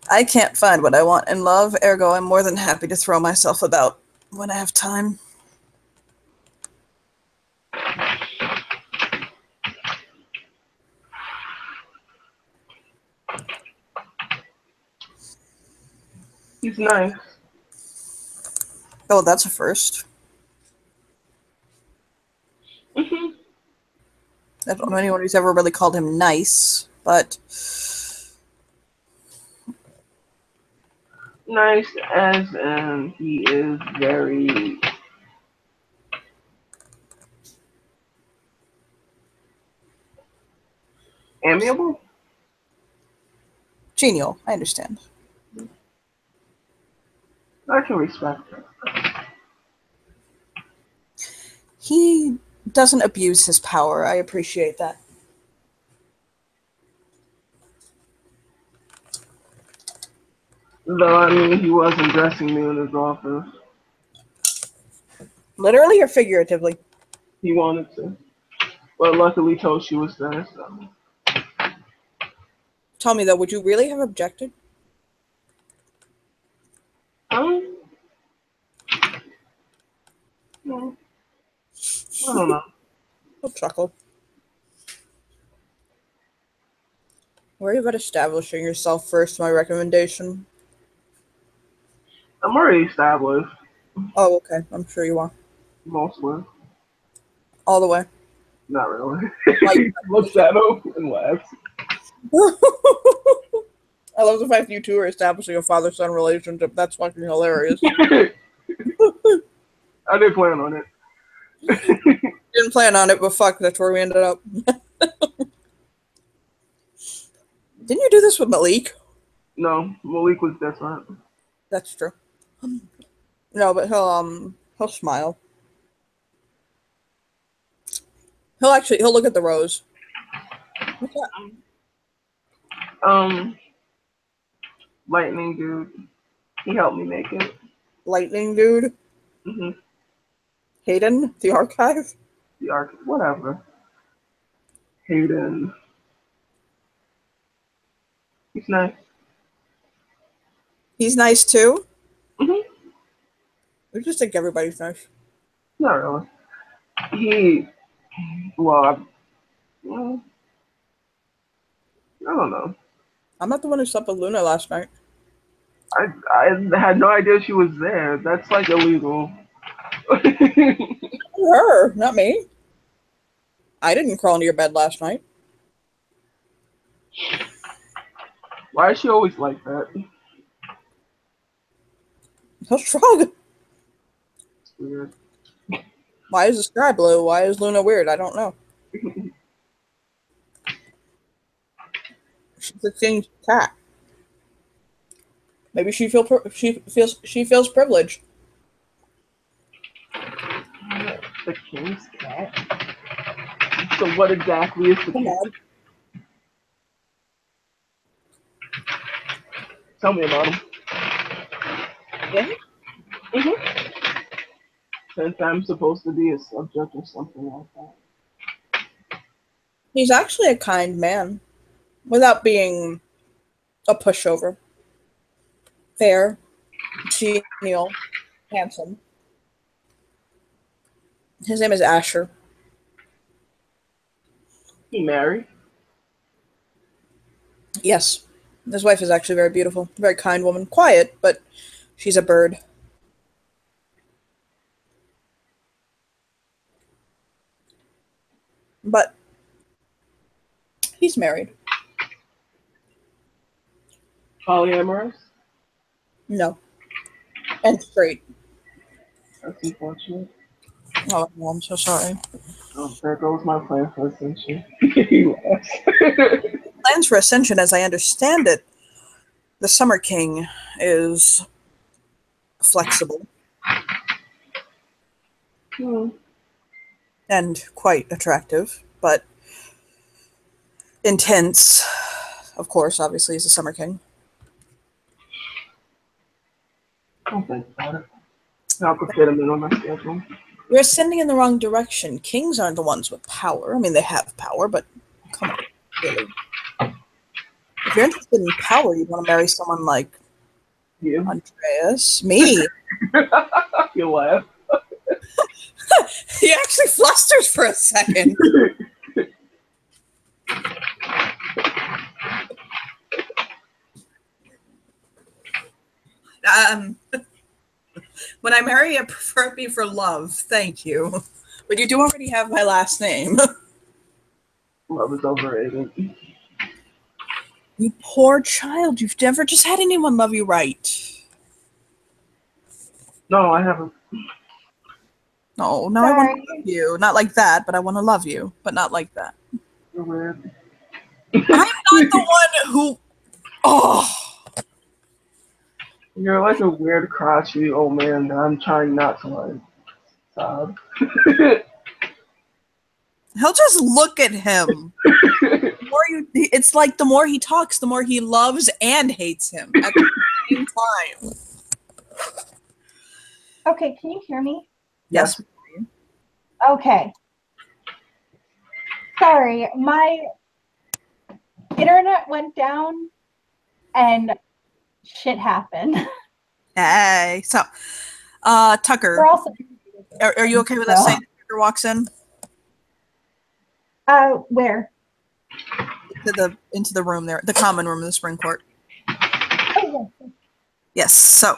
I can't find what I want in love, ergo I'm more than happy to throw myself about when I have time. He's nice. Oh, that's a first. Mm-hmm. I don't know anyone who's ever really called him nice, but... Nice as in he is very amiable. Genial, I understand. I can respect it. He doesn't abuse his power. I appreciate that. Though, I mean, he wasn't dressing me in his office. Literally or figuratively? He wanted to. But luckily Toshi was there, so. Tell me though, would you really have objected? No, I don't know. I'll chuckle. Worry about establishing yourself first, my recommendation. I'm already established, Oh, okay. I'm sure you are. mostly. All the way. Not really. Like- He looks at him and laughs. I love the fact you two are establishing a father-son relationship. That's fucking hilarious. I didn't plan on it. Didn't plan on it, but fuck, that's where we ended up. Didn't you do this with Malik? No, Malik was different. That's true. No, but he'll smile. He'll look at the rose. What's that? Lightning dude. He helped me make it. Lightning dude? hmm Hayden? The archive? The arc, whatever. Hayden. He's nice. He's nice too? hmm We just think everybody's nice. Not really. Well, I don't know. I'm not the one who slept with Luna last night. I had no idea she was there. That's like illegal. Her, not me. I didn't crawl into your bed last night. Why is she always like that? How strong? It's weird. Why is the sky blue? Why is Luna weird? I don't know. She's a king's cat. Maybe she feels privileged. The king's cat? So what exactly is the Come cat? on. Tell me about him. Yeah? Since I'm supposed to be a subject or something like that. He's actually a kind man, without being a pushover. Fair, genial, handsome. His name is Asher. He married? Yes. His wife is actually very beautiful. Very kind woman. Quiet, but she's a bird. But he's married. Polyamorous? No. And straight. That's unfortunate. Oh, well, I'm so sorry. Oh, there goes my plan for Ascension. He laughs. Plans for Ascension, as I understand it, the Summer King is flexible and quite attractive, but intense. Of course, obviously, he's the Summer King. Don't think about it. I could fit him in on my schedule. We're ascending in the wrong direction. Kings aren't the ones with power. I mean, they have power, but come on, really. If you're interested in power, you'd want to marry someone like You? Andreas. Me. You laugh. He actually flusters for a second. When I marry, I prefer it be for love. Thank you. But you do already have my last name. Love is overrated. You poor child. You've never just had anyone love you right. No, I haven't. No, I want to love you. Not like that, but I want to love you. But not like that. You're weird. I'm not the one who... Oh... You're like a weird, crotchety old man that I'm trying not to like. Sob. He'll just look at him. It's like the more he talks, the more he loves and hates him. same time. Okay, can you hear me? Yes. Okay. Sorry, my internet went down and shit happened. Hey. So, Tucker, We're also are you okay with us So- saying that Tucker walks in where? into the room there, the common room in the spring court? Oh, yes. Yes. So,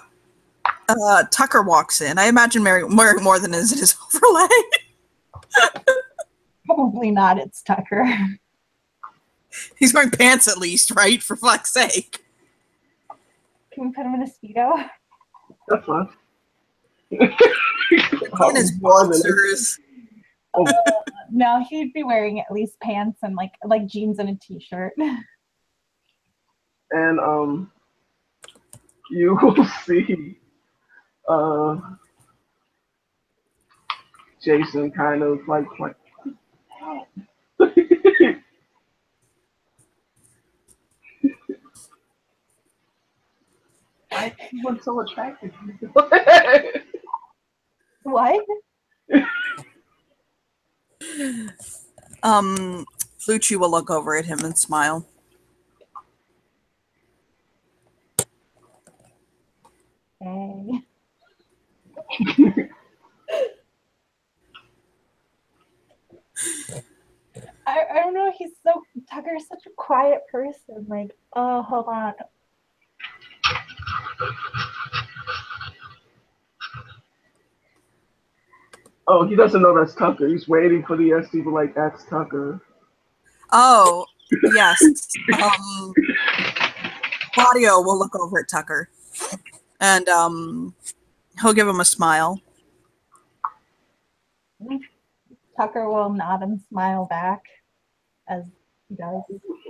Tucker walks in. I imagine wearing more than is his overlay. Probably not. It's Tucker. He's wearing pants at least, right? For fuck's sake. Can we put him in a Speedo? That's fine. In his boxers. No, he'd be wearing at least pants and like jeans and a t-shirt. And you will see Jason kind of like why he was so attractive. What? Lucci will look over at him and smile. Hey. I don't know. Tucker's such a quiet person. Like, oh, hold on. Oh, he doesn't know that's Tucker. He's waiting for the SD to be like, that's Tucker. Oh, yes. Claudio will look over at Tucker. And he'll give him a smile. Tucker will nod and smile back as he does.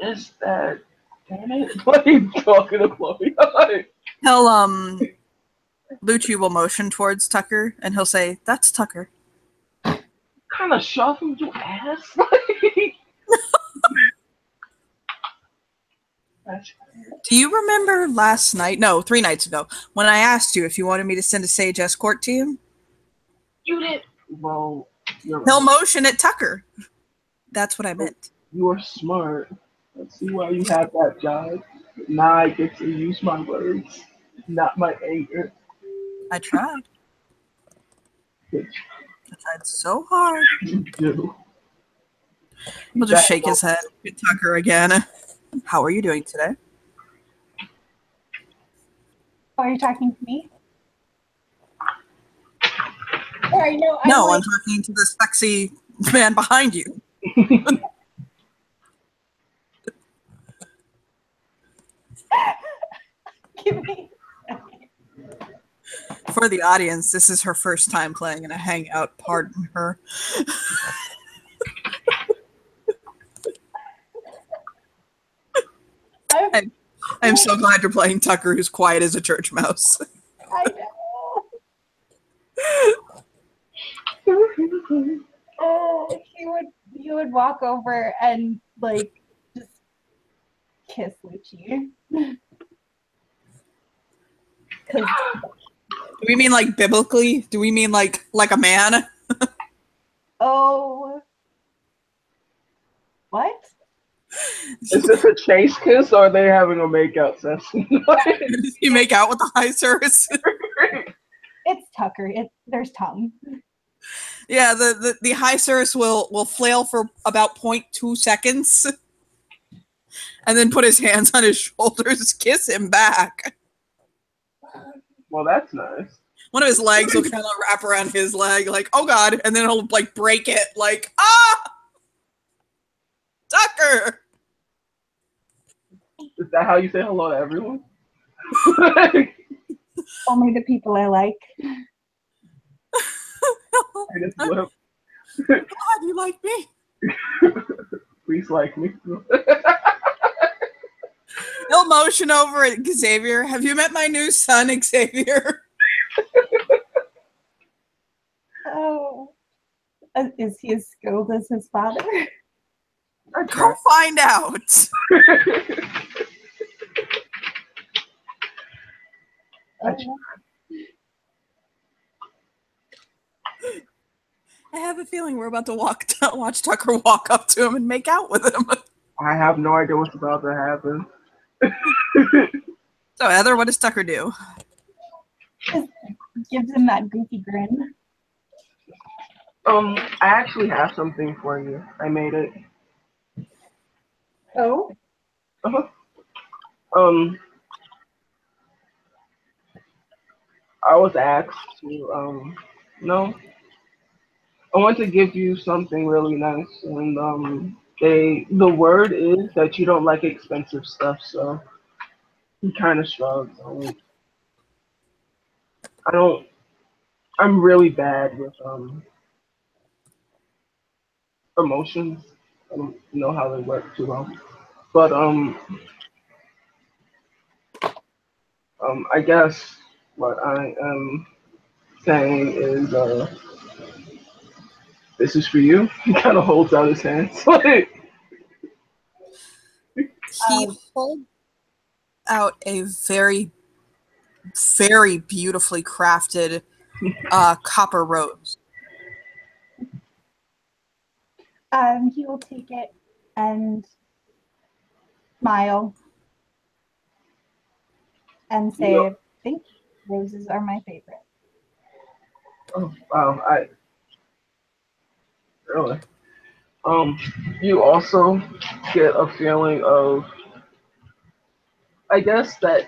Is that? Damn it! What are you talking about? He'll Lucci will motion towards Tucker and he'll say, "That's Tucker." Kind of shuffled your ass. Do you remember last night? No, 3 nights ago, when I asked you if you wanted me to send a sage escort to you? You did. Well, you're He'll right. motion at Tucker. That's what I meant. You are smart. Let's see why you have that job. Now I get to use my words, not my anger. I tried. Which I tried so hard. you do. He'll just shake his head at Tucker again. How are you doing today? Oh, are you talking to me? Sorry, no. No, I'm talking to the sexy man behind you. Give me. For the audience, this is her first time playing in a hangout. Pardon her. I'm so glad you're playing Tucker, who's quiet as a church mouse. I know. Oh, he would walk over and like just kiss Lucci. Do we mean like biblically? Do we mean like a man? Oh, what? Is this a chase kiss or are they having a makeout session? Does he make out with the high service? It's Tucker. There's tongue. Yeah, the high service will flail for about 0.2 seconds and then put his hands on his shoulders, kiss him back. Well, that's nice. One of his legs will kind of wrap around his leg, like, oh god, and then he'll like break it, like, ah! Tucker! Is that how you say hello to everyone? Only the people I like. I just flip. God, you like me? Please like me. He'll motion over at Xavier. Have you met my new son, Xavier? Oh, is he as skilled as his father? Go find out. I have a feeling we're about to watch Tucker walk up to him and make out with him. I have no idea what's about to happen. So, Heather, what does Tucker do? Gives him that goofy grin. I actually have something for you. I made it. Oh? Uh-huh. I was asked to, no, I want to give you something really nice, and the word is that you don't like expensive stuff, so he kind of shrugs. I don't. I'm really bad with emotions. I don't know how they work too well, but I guess what I am saying is this is for you. He kind of holds out his hands like. He holds out a very, very beautifully crafted copper rose. He will take it and smile and say, Yeah. I think roses are my favorite. Oh wow! I really. You also get a feeling of, I guess that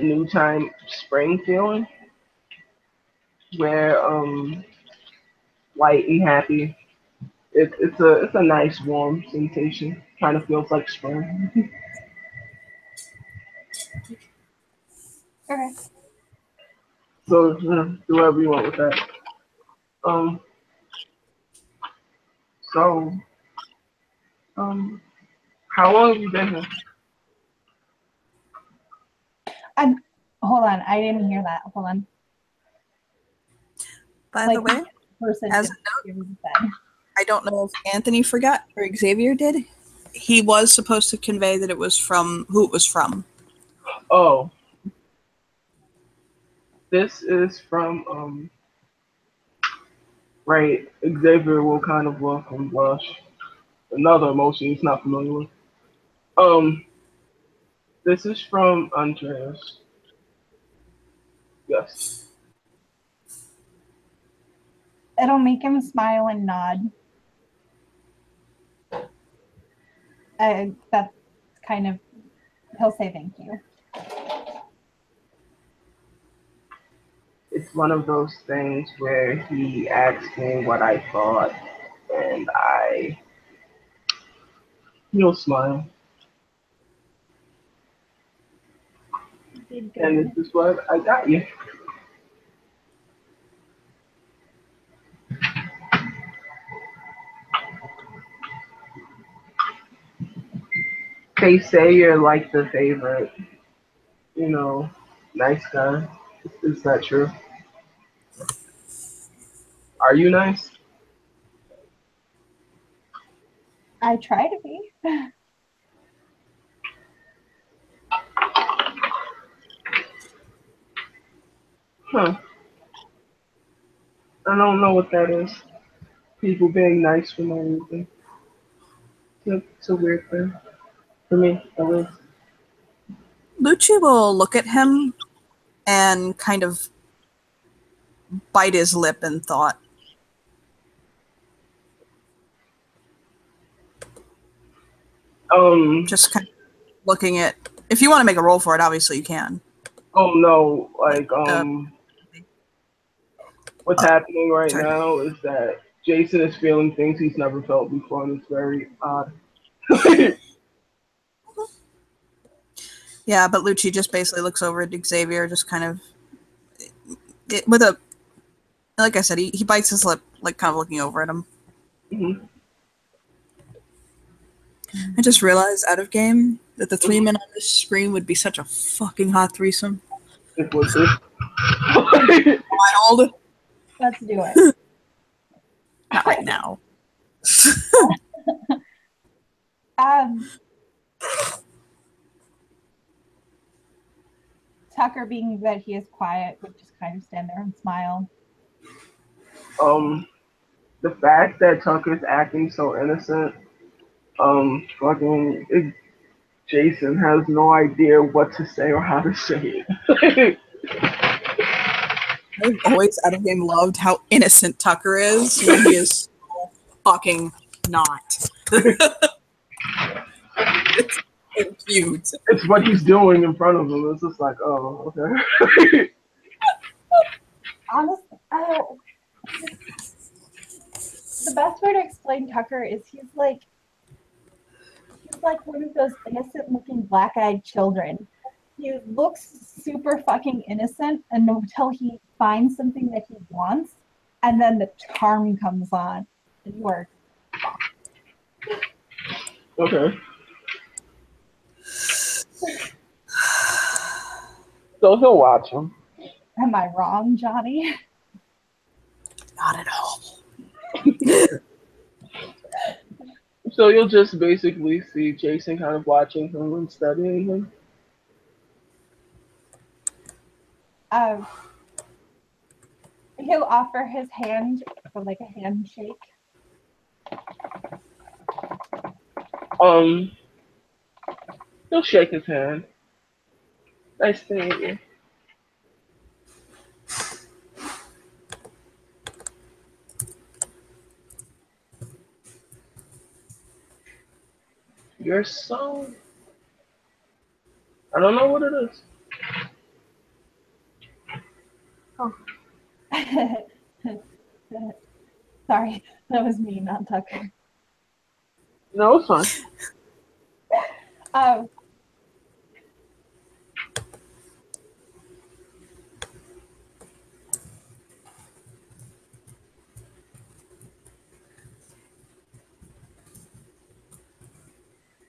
new time spring feeling, where light and happy. It's a nice warm sensation. Kind of feels like spring. Okay. So do whatever you want with that. Um. So how long have you been here? Hold on, I didn't hear that. Hold on. By Like, the way, Person as a just note, gives his head. I don't know if Anthony forgot or Xavier did. He was supposed to convey that it was from who it was from. Oh, this is from right. Xavier will kind of look and blush. Another emotion he's not familiar with. Um, this is from Andreas. Yes. It'll make him smile and nod. That's kind of, he'll say thank you. It's one of those things where he asked me what I thought, and he'll smile. Did And good. this is what I got you. They say you're like the favorite, you know, nice guy. Is that true? Are you nice? I try to be. Huh. I don't know what that is. People being nice for no reason. It's a weird thing. For me, at least. Lucci will look at him and kind of bite his lip in thought. Just kind of looking at. If you want to make a roll for it, obviously you can. Oh no, like, what's Uh, happening right sorry. now is that Jason is feeling things he's never felt before, and it's very odd. Yeah, but Lucci just basically looks over at Xavier, just kind of with a. Like I said, he bites his lip, like kind of looking over at him. Mhm. I just realized out of game that the 3 men on this screen would be such a fucking hot threesome. It was this. Wild. Let's do it. Not right now. Tucker, being that he is quiet, would just kind of stand there and smile. The fact that Tucker's acting so innocent, Jason has no idea what to say or how to say it. I've always out of game loved how innocent Tucker is when he is so fucking not. It's so cute. It's what he's doing in front of him. It's just like, oh, okay. Honestly, the best way to explain Tucker is he's like one of those innocent-looking black-eyed children. He looks super fucking innocent until he finds something that he wants, and then the charm comes on, and you are Okay. So he'll watch him. Am I wrong, Johnny? Not at all. So you'll just basically see Jason kind of watching him and studying him. He'll offer his hand for like a handshake. He'll shake his hand. Nice to meet you. You're so... I don't know what it is. Oh. Sorry, that was me, not Tucker. No, it's fine.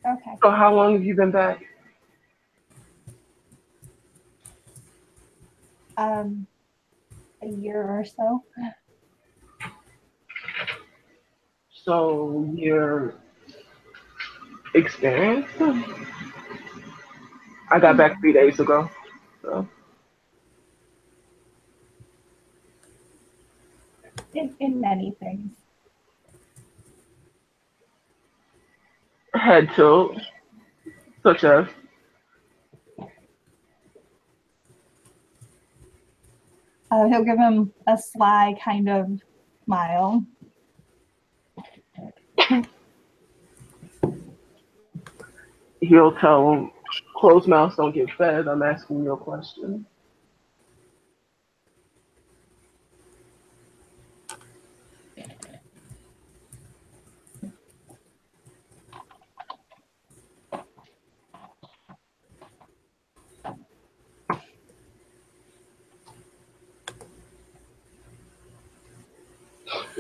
Okay. So how long have you been back? A year or so. So your experience? I got back 3 days ago. So In many things. head tilt, such as He'll give him a sly kind of smile. he'll tell him, closed mouths don't get fed. I'm asking you a question.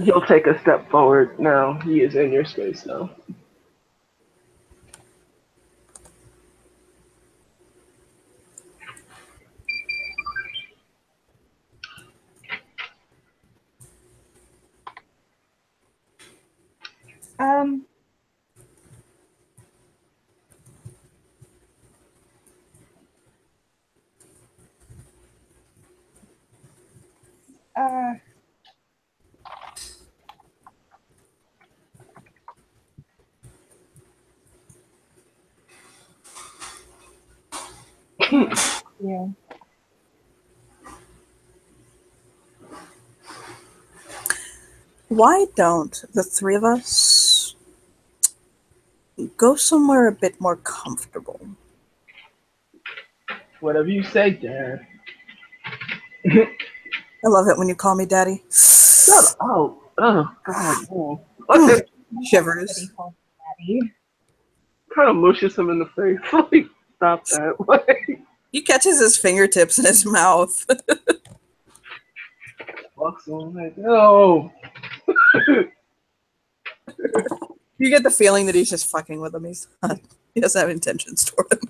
He'll take a step forward now. He is in your space now. Yeah. Why don't the three of us go somewhere a bit more comfortable? Whatever you say, Dad. I love it when you call me daddy. Shut up. Oh, God. Oh. Shivers. Kind of mushes him in the face. Like, stop that. Like, He catches his fingertips in his mouth. fucks him. Like, no. You get the feeling that he's just fucking with him. He's not. He doesn't have intentions toward him.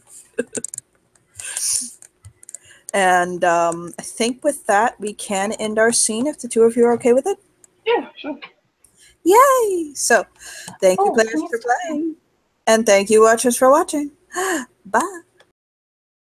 And I think with that, we can end our scene if the two of you are okay with it. Yeah, sure. Yay! So, thank you, players, for playing. And thank you, watchers, for watching. Bye.